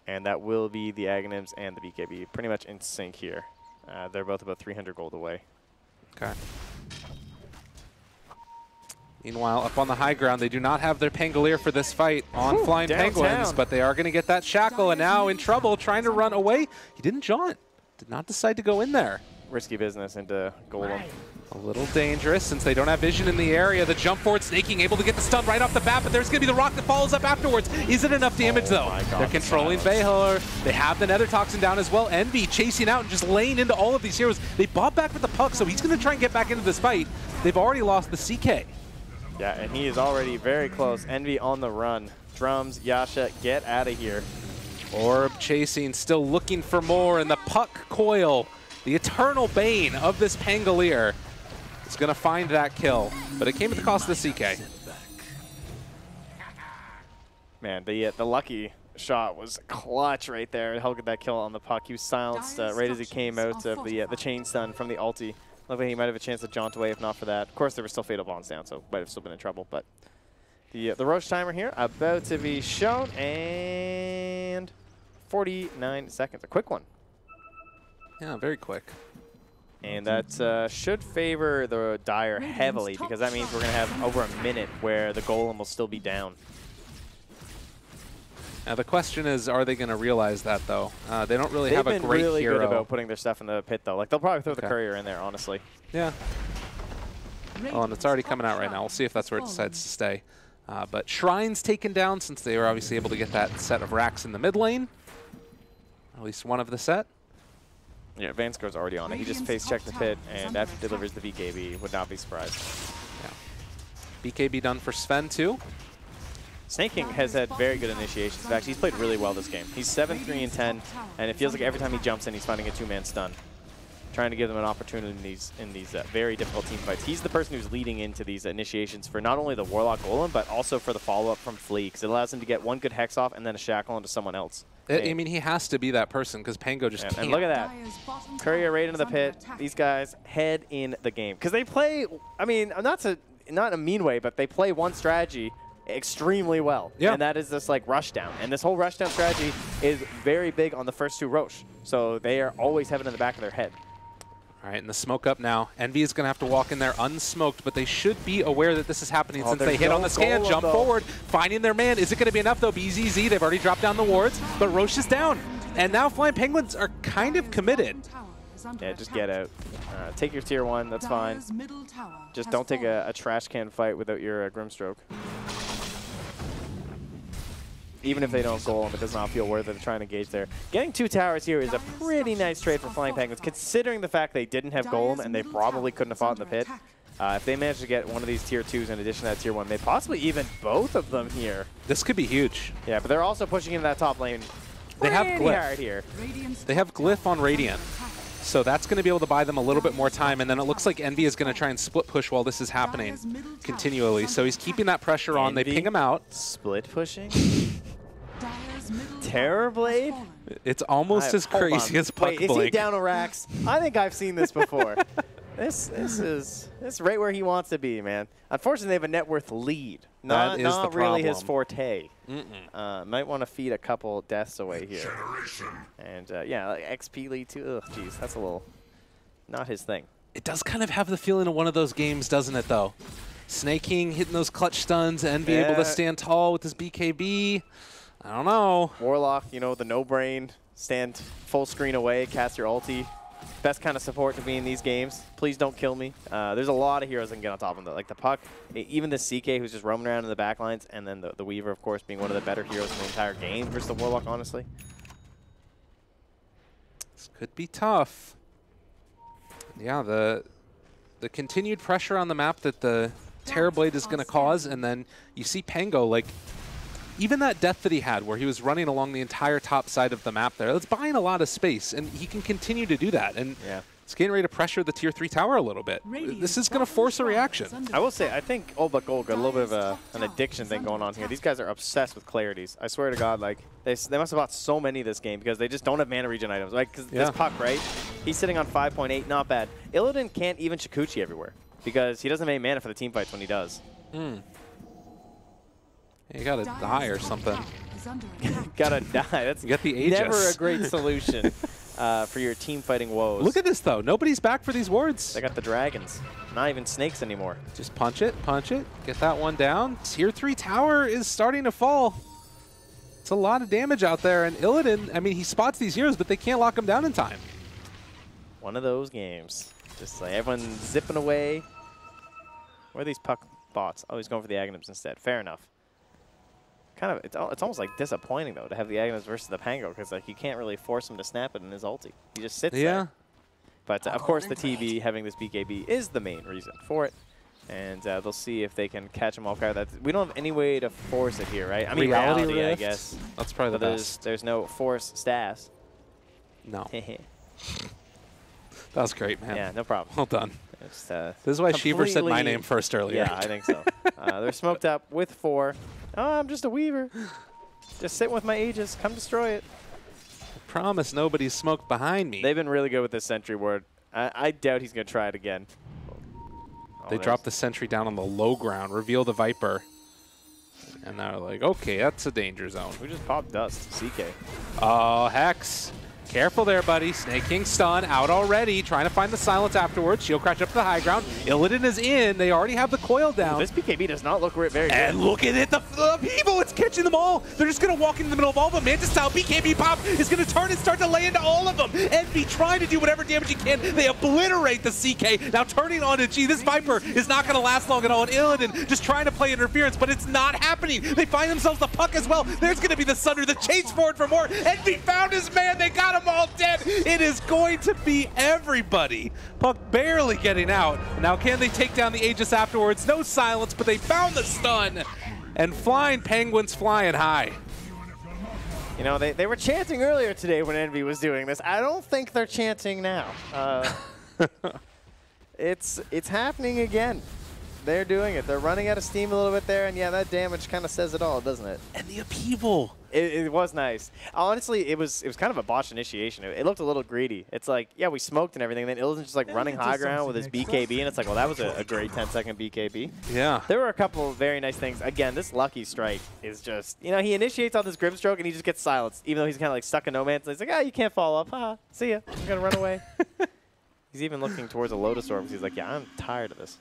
And that will be the Aghanims and the BKB pretty much in sync here. They're both about 300 gold away. Okay. Meanwhile, up on the high ground, they do not have their Pangolier for this fight on Flying downtown. Penguins, but they are going to get that Shackle, and now in trouble, trying to run away. He didn't jaunt. Did not decide to go in there. Risky business into Golem. A little dangerous since they don't have vision in the area. The jump forward, Snaking able to get the stun right off the bat, but there's going to be the rock that follows up afterwards. Is it enough damage, though? My God, They're controlling Valor. They have the Nether Toxin down as well. Envy chasing out and just laying into all of these heroes. They bought back with the puck, so he's going to try and get back into this fight. They've already lost the CK. Yeah, and he is already very close. Envy on the run. Drums, Yasha, get out of here. Orb chasing, still looking for more, and the puck coil, the eternal bane of this Pangolier, is going to find that kill, but it came at the cost of the CK. Man, the lucky shot was clutch right there. Helped get that kill on the puck. He was silenced right as he came out of the chain stun from the ulti. Looked like he might have a chance to jaunt away if not for that. Of course, there were still Fatal Bonds down, so might have still been in trouble. But the Roche timer here about to be shown, and 49 seconds. A quick one. Yeah, very quick. And that should favor the Dire heavily, because that means we're going to have over a minute where the Golem will still be down. Now the question is, are they going to realize that, though? They don't really have a great hero. They've been really good about putting their stuff in the pit, though. Like, they'll probably throw the Okay. Courier in there, honestly. Yeah. Oh, and it's already coming out right now. We'll see if that's where it decides to stay. But Shrine's taken down since they were obviously able to get that set of racks in the mid lane. At least one of the set. Yeah, Vanscore's already on it. He just face-checked the pit, and after he delivers the BKB, would not be surprised. Yeah. BKB done for Sven, too. Snaking has had very good initiations. In fact, he's played really well this game. He's 7-3-10, and it feels like every time he jumps in, he's finding a two-man stun. Trying to give them an opportunity in these very difficult team fights. He's the person who's leading into these initiations for not only the Warlock Golem, but also for the follow-up from Flea, because it allows him to get one good Hex off and then a Shackle onto someone else. I mean, he has to be that person, because Pango just can't. And look at that. Courier right into the pit. These guys head in the game. Because they play, I mean, not in a mean way, but they play one strategy extremely well. Yeah. And that is this like rush down. And this whole rush down strategy is very big on the first two Roche. So they are always having it in the back of their head. All right, and the smoke up now. Envy is going to have to walk in there unsmoked, but they should be aware that this is happening since they hit on the scan, jump forward, finding their man. Is it going to be enough, though? BZZ, they've already dropped down the wards, but Roche is down. And now Flying Penguins are kind of committed. Yeah, just get out. Take your tier 1, that's fine. Just don't take a trash can fight without your Grimstroke. Even if they don't Golem, it does not feel worth it to try and engage there. Getting 2 towers here is a pretty nice trade for Flying Penguins, considering the fact they didn't have Golem and they probably couldn't have fought in the pit. If they manage to get one of these tier 2s in addition to that tier 1, maybe possibly even both of them here. This could be huge. Yeah, but they're also pushing into that top lane. They have Glyph. Hard here. They have Glyph on Radiant. So that's going to be able to buy them a little bit more time, and then it looks like Envy is going to try and split push while this is happening continually. So he's keeping that pressure on. They ping him out. Split pushing? Terrorblade? It's almost as crazy as Puck Wait, is he down a Rax? I think I've seen this before. This is right where he wants to be, man. Unfortunately, they have a net worth lead. Not really his forte. Might want to feed a couple deaths away here. And yeah, like XP lead too. Ugh, geez, that's a little not his thing. It does kind of have the feeling of one of those games, doesn't it, though? Snaking hitting those clutch stuns and be able to stand tall with his BKB. I don't know. Warlock, you know, the no-brain, stand full screen away, cast your ulti. Best kind of support to be in these games. Please don't kill me. There's a lot of heroes that can get on top of them, like the Puck, even the CK who's just roaming around in the back lines, and then the Weaver, of course, being one of the better heroes in the entire game versus the Warlock, honestly. This could be tough. Yeah, the continued pressure on the map that the Terrorblade is going to cause, and then you see Pango, like, even that death that he had where he was running along the entire top side of the map there, that's buying a lot of space, and he can continue to do that. And It's getting ready to pressure the tier 3 tower a little bit. This is going to force a reaction. I will say, I think Old But Gold got a little bit of an addiction thing going on here. These guys are obsessed with clarities. I swear to God, like they must have bought so many this game because they just don't have mana regen items. Like, because this Puck, right? He's sitting on 5.8, not bad. Illidan can't even Shikuchi everywhere because he doesn't have any mana for the team fights when he does. You gotta die or something. Gotta die. That's you got the Aegis. Never a great solution for your team fighting woes. Look at this though. Nobody's back for these wards. They got the dragons. Not even snakes anymore. Just punch it, get that one down. Tier 3 tower is starting to fall. It's a lot of damage out there, and Illidan, I mean, he spots these heroes, but they can't lock him down in time. One of those games. Just like everyone's zipping away. Where are these Puck bots? Oh, he's going for the Aghanims instead. Fair enough. Kind of, it's almost like disappointing though to have the Aghanims versus the Pango because like you can't really force him to snap it in his ulti. He just sits there. But of course the TB having this BKB is the main reason for it, and they'll see if they can catch him off guard. We don't have any way to force it here, right? I mean, reality I guess. That's probably the best. There's no force staffs. No. That was great, man. Yeah, no problem. Well done. It's, this is why Sheever said my name first earlier. Yeah, I think so. They're smoked up with 4. Oh, I'm just a Weaver. Just sitting with my Aegis. Come destroy it. I promise nobody's smoked behind me. They've been really good with this sentry ward. I doubt he's going to try it again. They drop the sentry down on the low ground, reveal the Viper. And they're like, okay, that's a danger zone. Who just popped dust? CK. Oh, Hex. Careful there, buddy. Snake King stun out already. Trying to find the silence afterwards. Shield crash up to the high ground. Illidan is in. They already have the coil down. Ooh, this BKB does not look very good. And look at it. The Evo, it's catching them all. They're just going to walk in the middle of all of them. Mantis style BKB pop is going to turn and start to lay into all of them. Envy trying to do whatever damage he can. They obliterate the CK. Now turning on to G. This Viper is not going to last long at all. And Illidan just trying to play interference, but it's not happening. They find themselves the Puck as well. There's going to be the Sunder. The chase forward for more. Envy found his man. They got him all dead. It is going to be everybody. Puck barely getting out. Now can they take down the Aegis afterwards? No silence, but they found the stun. And flying Penguins flying high. You know, they were chanting earlier today when Envy was doing this. I don't think they're chanting now. It's happening again. They're doing it. They're running out of steam a little bit there, and yeah, that damage kind of says it all, doesn't it? And the upheaval. It was nice. Honestly, it was kind of a botched initiation. It looked a little greedy. It's like, yeah, we smoked and everything, and then Illidan's just like running high ground with his BKB, and it's like, well, that was a great 10-second BKB. Yeah. There were a couple of very nice things. Again, this Lucky Strike is just, you know, he initiates on this Grimstroke, and he just gets silenced, even though he's kind of like stuck in no man's land. He's like, you can't follow up. Haha, see ya. I'm going to run away. He's even looking towards a Lotus Orb because he's like, yeah, I'm tired of this.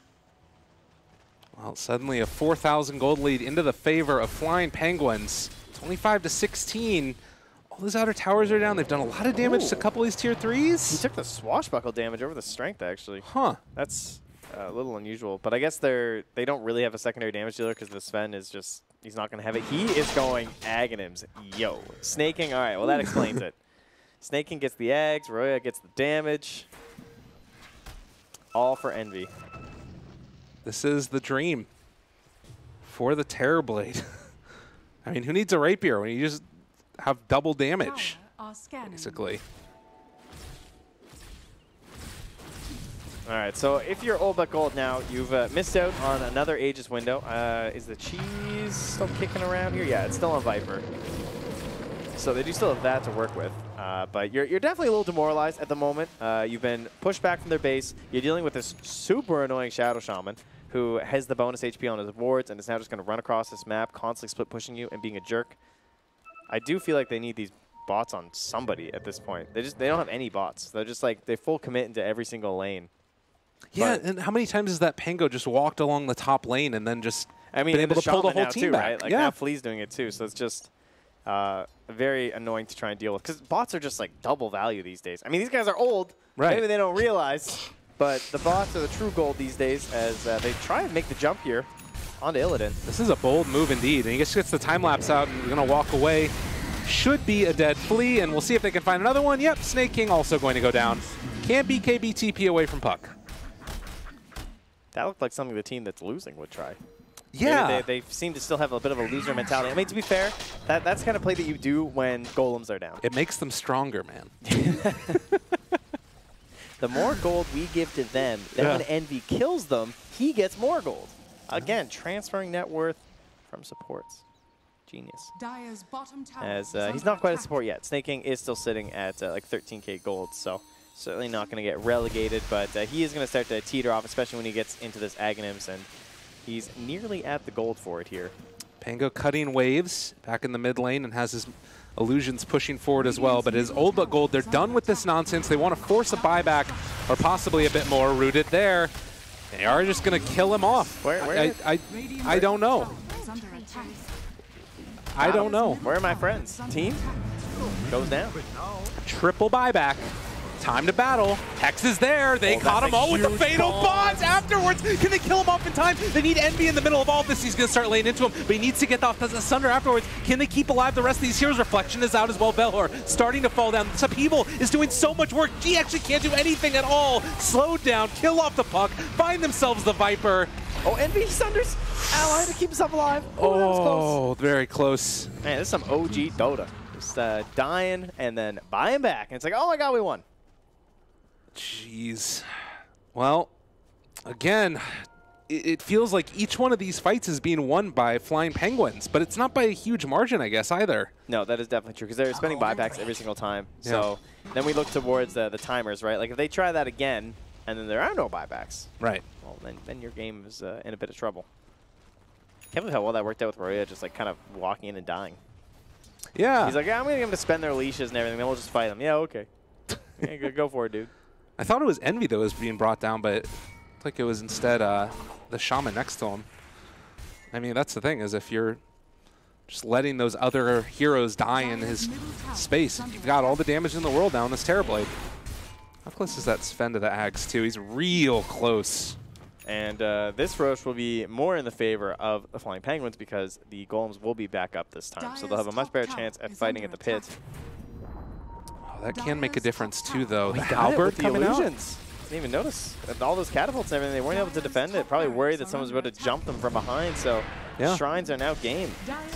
Well, suddenly a 4,000 gold lead into the favor of Flying Penguins. 25-16. All those outer towers are down. They've done a lot of damage to a couple of these tier 3s. He took the swashbuckle damage over the strength, actually. Huh. That's a little unusual. But I guess they don't really have a secondary damage dealer because the Sven is just, he's not going to have it. He is going Aghanims. Yo. Snaking. All right, well, that explains it. Snaking gets the Ags. Roya gets the damage. All for Envy. This is the dream for the Terrorblade. I mean, who needs a rapier when you just have double damage, basically? All right, so if you're Old But Gold now, you've missed out on another Aegis window. Is the cheese still kicking around here? Yeah, it's still on Viper. So they do still have that to work with. But you're definitely a little demoralized at the moment. You've been pushed back from their base. You're dealing with this super annoying Shadow Shaman who has the bonus HP on his wards and is now just going to run across this map, constantly split pushing you and being a jerk. I do feel like they need these bots on somebody at this point. They don't have any bots. They're just like, they full commit into every single lane. Yeah, and how many times has that Pango just walked along the top lane and then just been able to pull the whole team back? Right? Like now Flea's doing it too, so it's just very annoying to try and deal with. Because bots are just like double value these days. I mean, these guys are old. Right. Maybe they don't realize. But the bots are the true gold these days as they try and make the jump here onto Illidan. This is a bold move indeed. And he just gets the time-lapse out and we're going to walk away. Should be a dead Flea, and we'll see if they can find another one. Yep, Snake King also going to go down. Can't BKB TP away from Puck. That looked like something the team that's losing would try. Yeah. They seem to still have a bit of a loser mentality. I mean, to be fair, that's the kind of play that you do when golems are down. It makes them stronger, man. the more gold we give to them, then when Envy kills them, he gets more gold. Again, transferring net worth from supports. Genius. Dire's bottom tower As is he's under not quite a attack. support yet. Snake King is still sitting at like 13k gold, so certainly not going to get relegated, but he is going to start to teeter off, especially when he gets into this Aghanims, and he's nearly at the gold for it here. Pango cutting waves back in the mid lane and has his illusions pushing forward as well, but his old but gold, they're done with this nonsense. They want to force a buyback or possibly a bit more rooted there. They are just going to kill him off. I don't know. Is under attack. I don't know. Where are my friends? Team goes down. Triple buyback. Time to battle. Hex is there. They caught him all with the fatal bonds afterwards. Can they kill him off in time? They need Envy in the middle of all this. He's going to start laying into him, but he needs to get off the Sunder afterwards. Can they keep alive the rest of these heroes? Reflection is out as well. Velhor starting to fall down. This upheaval is doing so much work. He actually can't do anything at all. Slowed down, kill off the puck, find themselves the Viper. Oh, Envy Sunder's ally to keep himself alive. Oh, that was close. Very close. Man, this is some OG Dota. Just dying and then buying back. And it's like, oh my god, we won. Jeez. Well, again, it feels like each one of these fights is being won by Flying Penguins, but it's not by a huge margin, I guess, either. No, that is definitely true, because they're spending buybacks every single time. Yeah. So then we look towards the timers, right? Like, if they try that again, and then there are no buybacks, right? Well, then your game is in a bit of trouble. Can't believe how well that worked out with Maria, just like kind of walking in and dying. Yeah. He's like, yeah, I'm going to get him to spend their leashes and everything, then we'll just fight them. Yeah, okay. Yeah, go for it, dude. I thought it was Envy that was being brought down, but it looked like it was instead the Shaman next to him. I mean, that's the thing, is if you're just letting those other heroes die in his space, you've got all the damage in the world now in this Terrorblade. How close is that Sven to the Axe, too? He's real close. And this Roche will be more in the favor of the Flying Penguins because the Golems will be back up this time. So they'll have a much better chance at fighting at the pit. Oh, that can make a difference, too, though. The got Halberd the coming out. illusions. Didn't even notice. And all those catapults and everything, they weren't able to defend it. Probably worried that someone was about to jump them from behind. So Shrines are now game.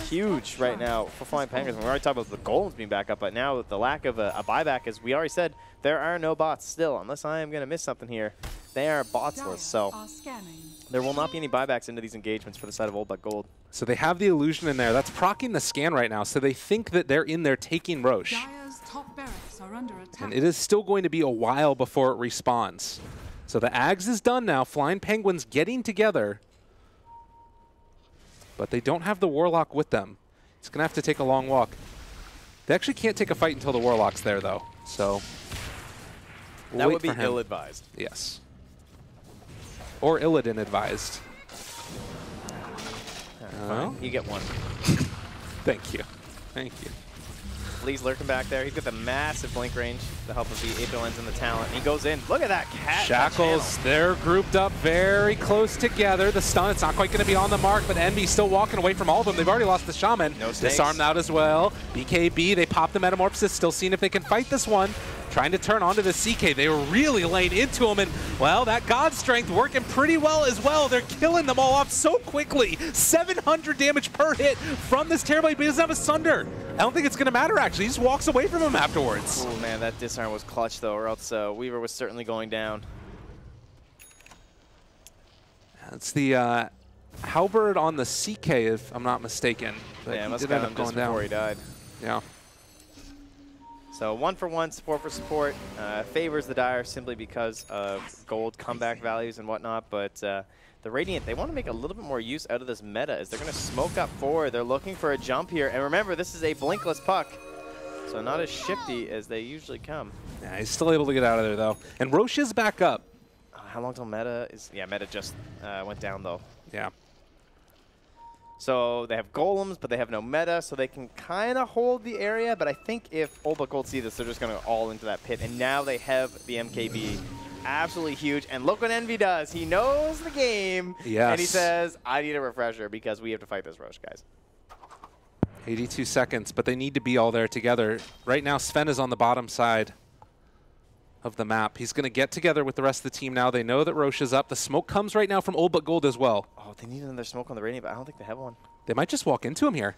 Huge right now for Flying Penguins. We already talked about the Golems being back up, but now with the lack of a buyback, as we already said, there are no bots still. Unless I am going to miss something here, they are botsless. So there will not be any buybacks into these engagements for the side of Old But Gold. So they have the illusion in there. That's proccing the scan right now. So they think that they're in there taking Roche. Top barracks are under attack. And it is still going to be a while before it respawns. So the Ags is done now. Flying Penguins getting together. But they don't have the Warlock with them. He's going to have to take a long walk. They actually can't take a fight until the Warlock's there, though. So that would be ill-advised. Yes. Or Illidan advised. You get one. Thank you. Thank you. Lee's lurking back there. He's got the massive blink range, the help of the Aether Lens and the talent. And he goes in. Look at that cat. Shackles, they're grouped up very close together. The stun, it's not quite going to be on the mark, but Envy's still walking away from all of them. They've already lost the Shaman. No snakes. Disarmed out as well. BKB, they pop the Metamorphosis, still seeing if they can fight this one. Trying to turn onto the CK. They were really laying into him, and, well, that God Strength working pretty well as well. They're killing them all off so quickly. 700 damage per hit from this Terrorblade, but he doesn't have a Sunder. I don't think it's going to matter, actually. He just walks away from him afterwards. Oh, man, that disarm was clutch, though, or else Weaver was certainly going down. That's the Halberd on the CK, if I'm not mistaken. But yeah, he must did have end got up him going just down. before he died. Yeah. So 1-for-1, support for support. Favors the Dire simply because of gold comeback values and whatnot, but the Radiant, they want to make a little bit more use out of this meta as they're going to smoke up forward. They're looking for a jump here. And remember, this is a blinkless puck, so not as shifty as they usually come. Yeah, he's still able to get out of there, though. And Roche is back up. How long till meta is? Yeah, meta just went down, though. Yeah. So they have golems, but they have no meta, so they can kind of hold the area. But I think if Old But Gold see this, they're just going to go all into that pit. And now they have the MKB. Absolutely huge. And look what Envy does. He knows the game. Yes. And he says, I need a refresher because we have to fight this Roche, guys. 82 seconds, but they need to be all there together. Right now, Sven is on the bottom side of the map. He's going to get together with the rest of the team now. They know that Roche is up. The smoke comes right now from Old But Gold as well. Oh, they need another smoke on the Radiant, but I don't think they have one. They might just walk into him here.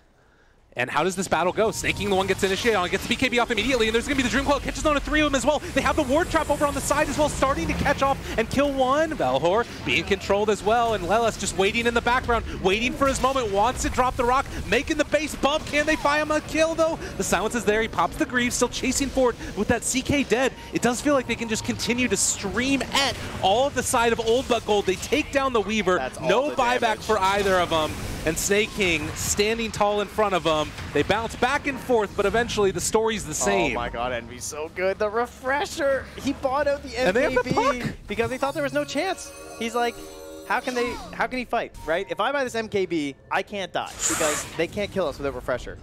And how does this battle go? Snaking the one gets initiated on, gets the BKB off immediately, and there's going to be the Dream Coil, catches on to 3 of them as well. They have the Ward Trap over on the side as well, starting to catch off and kill one. Velhor being controlled as well, and Lelis just waiting in the background, waiting for his moment, wants to drop the rock, making the base bump. Can they find him a kill though? The silence is there, he pops the Greaves, still chasing forward with that CK dead. It does feel like they can just continue to stream at all of the side of Old But Gold. They take down the Weaver, no buyback for either of them. And Snake King standing tall in front of them. They bounce back and forth, but eventually the story's the same. Oh my god, Envy's so good. The refresher, he bought out the MKB and they have the puck because he thought there was no chance. He's like, how can he fight, right? If I buy this MKB, I can't die because they can't kill us with a refresher.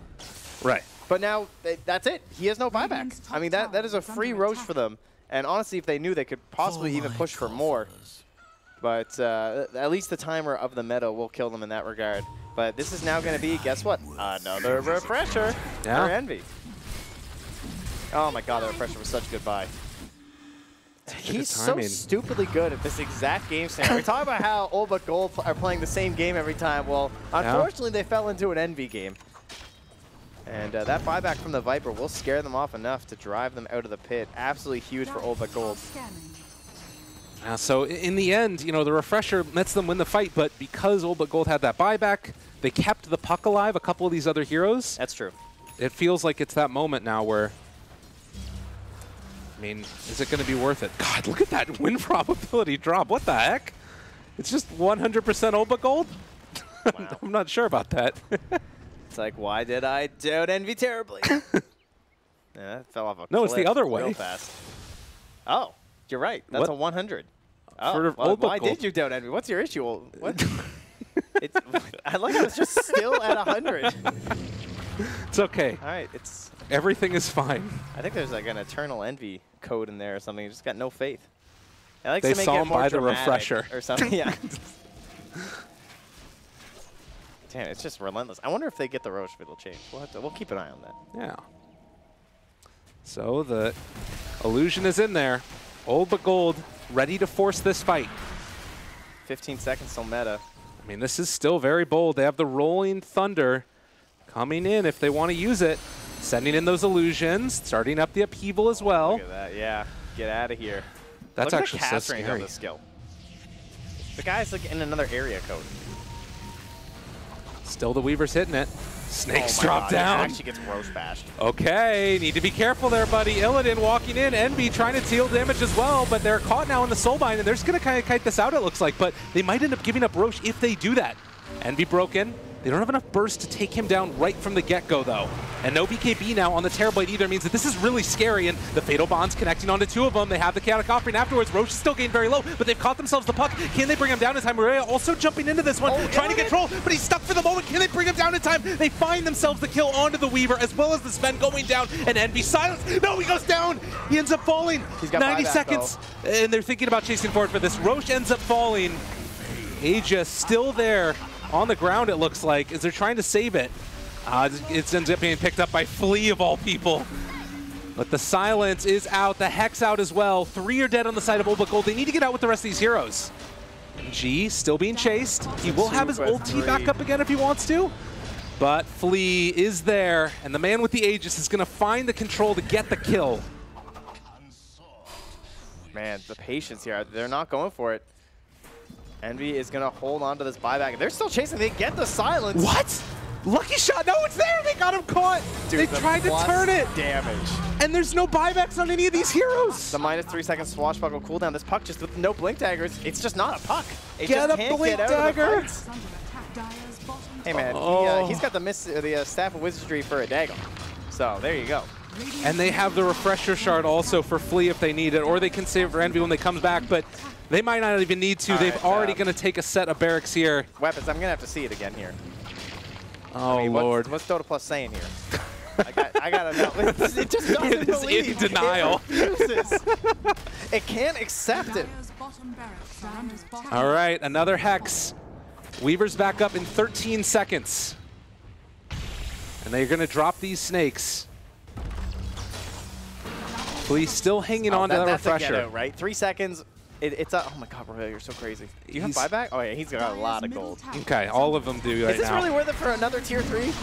Right. But now, that's it. He has no buyback. I mean, that is a free Roche for them. And honestly, if they knew, they could possibly even push for more. But at least the timer of the meta will kill them in that regard. But this is now going to be, guess what? Another refresher for Envy. Oh my god, the refresher was such a good buy. He's so stupidly good at this exact game scenario. We talk about how Old But Gold are playing the same game every time. Well, unfortunately, they fell into an Envy game. And that buyback from the Viper will scare them off enough to drive them out of the pit. Absolutely huge for Old But Gold. So in the end, you know, the refresher lets them win the fight, but because Old But Gold had that buyback, they kept the puck alive, a couple of these other heroes. That's true. It feels like it's that moment now where, I mean, is it going to be worth it? God, look at that win probability drop. What the heck? It's just 100% Old But Gold? Wow. I'm not sure about that. It's like, why did I doubt Envy terribly? Yeah, that fell off a No, it's the other way. Real fast. Oh. You're right. That's a 100. Oh, well, why did you doubt Envy? What's your issue? What? I like how it's just still at 100. It's okay. All right. Everything is fine. I think there's like an eternal Envy code in there or something. You just got no faith. I like they to make saw it him more by the refresher or something. Yeah. Damn, it's just relentless. I wonder if they get the Roche, if it'll change. We'll keep an eye on that. Yeah. So the illusion is in there. Old But Gold, ready to force this fight. 15 seconds till meta. I mean, this is still very bold. They have the Rolling Thunder coming in if they want to use it. Sending in those illusions, starting up the upheaval as well. Look at that, yeah. Get out of here. That's Look actually at the so cast range scary. on this skill. The guy's like in another area code. Still the Weaver's hitting it. Snakes drop God, down. It actually gets Roche bashed. Okay, need to be careful there, buddy. Illidan walking in, Envy trying to deal damage as well, but they're caught now in the Soulbind, and they're just going to kind of kite this out, it looks like, but they might end up giving up Roche if they do that. Envy broken. They don't have enough burst to take him down right from the get-go, though. And no BKB now on the Terrorblade either means that this is really scary, and the Fatal Bond's connecting onto 2 of them. They have the Chaotic Offering afterwards. Roche is still getting very low, but they've caught themselves the puck. Can they bring him down in time? Maria also jumping into this one, trying to control, but he's stuck for the moment. Can they bring him down in time? They find themselves the kill onto the Weaver, as well as the Sven going down, and Envy silence. No, he goes down. He ends up falling. He's got 90 seconds, and they're thinking about chasing forward for this. Roche ends up falling. Aegis still there. On the ground, it looks like, as they're trying to save it. It ends up being picked up by Flea, of all people. But the silence is out, the Hex out as well. 3 are dead on the side of Old But Gold. They need to get out with the rest of these heroes. G still being chased. He will have his ulti back up again if he wants to. But Flea is there, and the man with the Aegis is going to find the control to get the kill. Man, the patience here. They're not going for it. Envy is going to hold on to this buyback. They're still chasing. They get the silence. What? Lucky shot. No, it's there. They got him caught. Dude, they tried to turn it. Damage. And there's no buybacks on any of these heroes. The -3 second swashbuckle cooldown. This puck just with no blink daggers. It's just not a puck. It Get just a can't blink get out dagger. Of the hey man, he's got the staff of wizardry for a dagger. So there you go. And they have the refresher shard also for Flea if they need it, or they can save it for Envy when they comes back, but they might not even need to. They've already going to take a set of barracks here. Weapons, I'm going to have to see it again here. Oh, I mean, Lord. What's Dota Plus saying here? I got to know. It just doesn't it is believe. in denial. It refuses. It can't accept it. All right, another Hex. Weaver's back up in 13 seconds. And they're going to drop these snakes. Flea still hanging on to that refresher. That's a get out, right? 3 seconds. It's a, oh my god, bro, you're so crazy. Do you have buyback? Oh yeah, he's got a lot of gold. Okay, all of them do right now. Is this really worth it for another tier 3?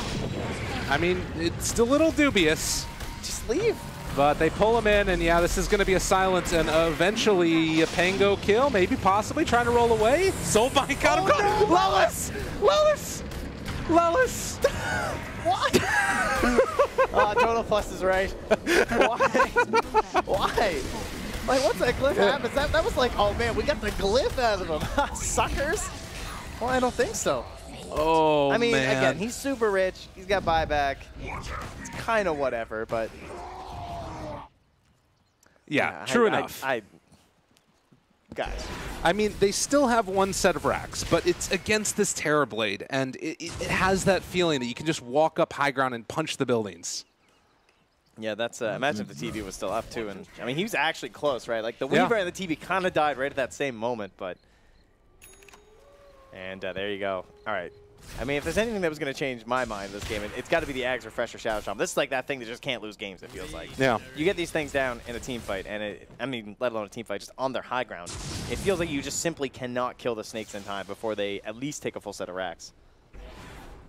I mean, it's still a little dubious. Just leave. But they pull him in, and yeah, this is going to be a silence, and eventually a Pango kill, maybe, possibly, trying to roll away. Soulbind got him caught. No. Lelis! Lelis! Lelis! What? Total Plus is right. Why? Why? Like, once that glyph happens, that was like, oh man, we got the glyph out of him. Suckers? Well, I don't think so. Oh, I mean, man. again, he's super rich. He's got buyback. It's kind of whatever, but... Yeah, true enough. Guys. I mean, they still have one set of racks, but it's against this Terrorblade, and it has that feeling that you can just walk up high ground and punch the buildings. Yeah, that's imagine if the TV was still up too, and I mean he was actually close, right? Like the Weaver and the TV kind of died right at that same moment, but there you go. All right, I mean if there's anything that was going to change my mind in this game, it's got to be the Ags Refresher Shadow Charm. This is like that thing that just can't lose games. It feels like. Yeah. You get these things down in a team fight, and I mean let alone a team fight, just on their high ground, it feels like you just simply cannot kill the snakes in time before they at least take a full set of racks.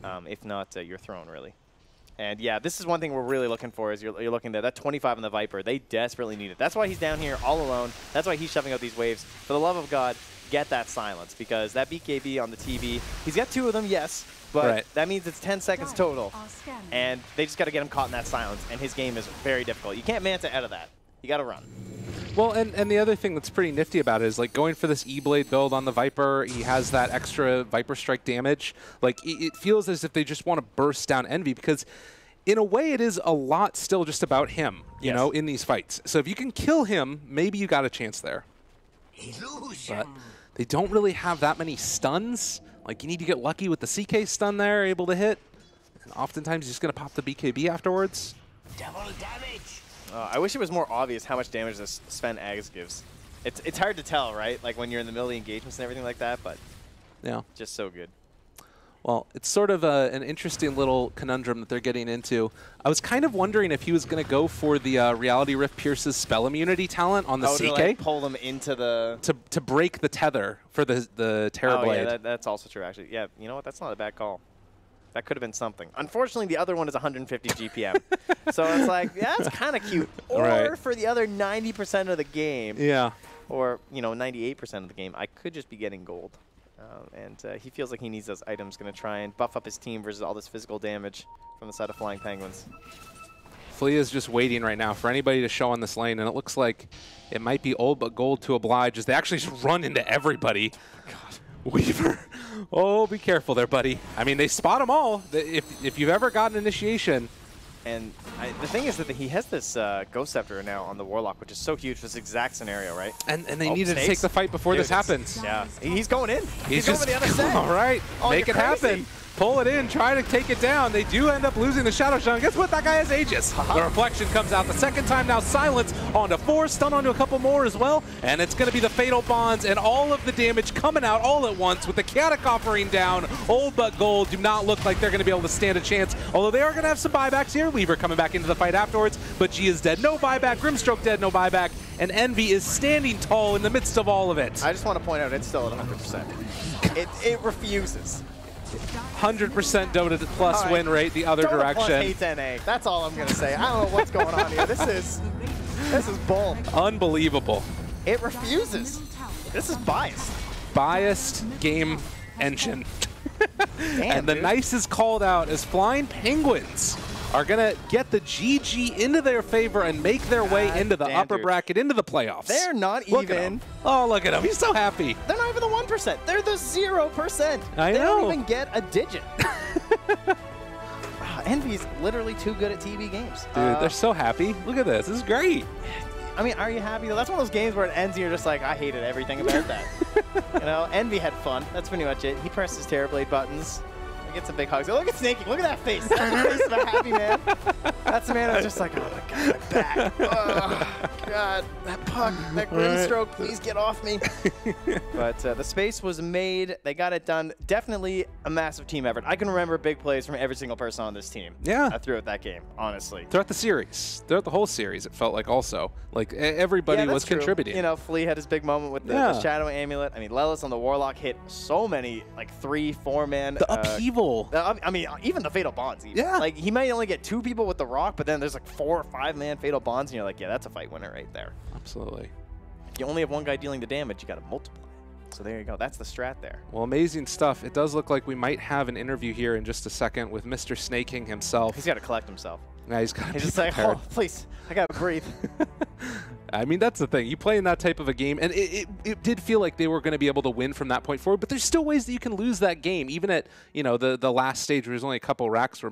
If not, you're thrown really. And yeah, this is one thing we're really looking for is you're looking there. That 25 on the Viper, they desperately need it. That's why he's down here all alone. That's why he's shoving out these waves. For the love of God, get that silence because that BKB on the TV, he's got 2 of them, yes, but that means it's 10 seconds total. And they just got to get him caught in that silence, and his game is very difficult. You can't Manta out of that. You got to run. Well, and the other thing that's pretty nifty about it is, like, going for this E-Blade build on the Viper, he has that extra Viper Strike damage. Like, it feels as if they just want to burst down Envy because, in a way, it is a lot still just about him, you know, in these fights. So if you can kill him, maybe you got a chance there. But they don't really have that many stuns. Like, you need to get lucky with the CK stun there, able to hit. And oftentimes, you're just going to pop the BKB afterwards. Double damage! I wish it was more obvious how much damage this Sven Ags gives. It's hard to tell, right? Like when you're in the middle of the engagements and everything like that, but yeah, just so good. Well, it's sort of an interesting little conundrum that they're getting into. I was kind of wondering if he was going to go for the Reality Rift Pierce's spell immunity talent on the CK. To like pull them into the... To break the tether for the Terrorblade. Oh, yeah, that's also true, actually. Yeah, you know what? That's not a bad call. That could have been something. Unfortunately, the other one is 150 GPM. So it's like, yeah, that's kind of cute. Or for the other 90% of the game, or, you know, 98% of the game, I could just be getting gold. And he feels like he needs those items. Going to try and buff up his team versus all this physical damage from the side of Flying Penguins. Flea is just waiting right now for anybody to show on this lane, and it looks like it might be old but gold to oblige as they actually just run into everybody. Oh, God. Weaver. Oh, be careful there, buddy. I mean, they spot them all. If you've ever gotten initiation. And the thing is that he has this Ghost Scepter now on the Warlock, which is so huge for this exact scenario, right? And they needed to take the fight before this happens. Yeah, he's going in. He's going for the other side. All right, make it happen. Pull it in, try to take it down. They do end up losing the Shadow Shot. Guess what? That guy has Aegis. The reflection comes out the second time now. Silence onto 4, stun onto a couple more as well. And it's going to be the Fatal Bonds and all of the damage coming out all at once with the Chaotic Offering down. Old but Gold do not look like they're going to be able to stand a chance. Although they are going to have some buybacks here. Weaver coming back into the fight afterwards. But G is dead. No buyback. Grimstroke dead. No buyback. And Envy is standing tall in the midst of all of it. I just want to point out it's still at 100%. It refuses. 100% Dota plus win rate the other Dota direction. Plus 810A. That's all I'm going to say. I don't know what's going on here. This is bull. Unbelievable. It refuses. This is biased. Biased game engine. Damn, and the Nice is called out as Flying Penguins are going to get the GG into their favor and make their way into the upper bracket, into the playoffs. They're not even. Oh, look at him. He's so happy. They're not even the 1%. They're the 0%. I know. They don't even get a digit. Envy's literally too good at TV games. Dude, they're so happy. Look at this. This is great. I mean, are you happy? That's one of those games where it ends and you're just like, I hated everything about that. You know, Envy had fun. That's pretty much it. He pressed his Terrorblade buttons. He gets some big hugs. Oh, look at Snakey. Look at that face. That's the face of a happy man. That's the man who's just like, oh my God. back. Oh, God, that puck, that Grimstroke, please get off me. But the space was made. They got it done. Definitely a massive team effort. I can remember big plays from every single person on this team. Yeah. Throughout that game, honestly. Throughout the series. Throughout the whole series, it felt like also. Like, everybody was contributing. You know, Flea had his big moment with the Shadow Amulet. I mean, Lelis on the Warlock hit so many, like, 3-4 man. The upheaval. I mean, even the Fatal Bonds. Even. Yeah. Like, he might only get 2 people with the Rock, but then there's like 4 or 5 man Fatal Bonds, and you're like, yeah, that's a fight winner right there. Absolutely. If you only have one guy dealing the damage, you got to multiply. So there you go. That's the strat there. Well, amazing stuff. It does look like we might have an interview here in just a second with Mr. Snake King himself. He's got to collect himself. Yeah, he's got to be just like, prepared. oh, please, I got to breathe. I mean, that's the thing. You play in that type of a game, and it did feel like they were going to be able to win from that point forward, but there's still ways that you can lose that game, even at, you know, the last stage where there's only a couple racks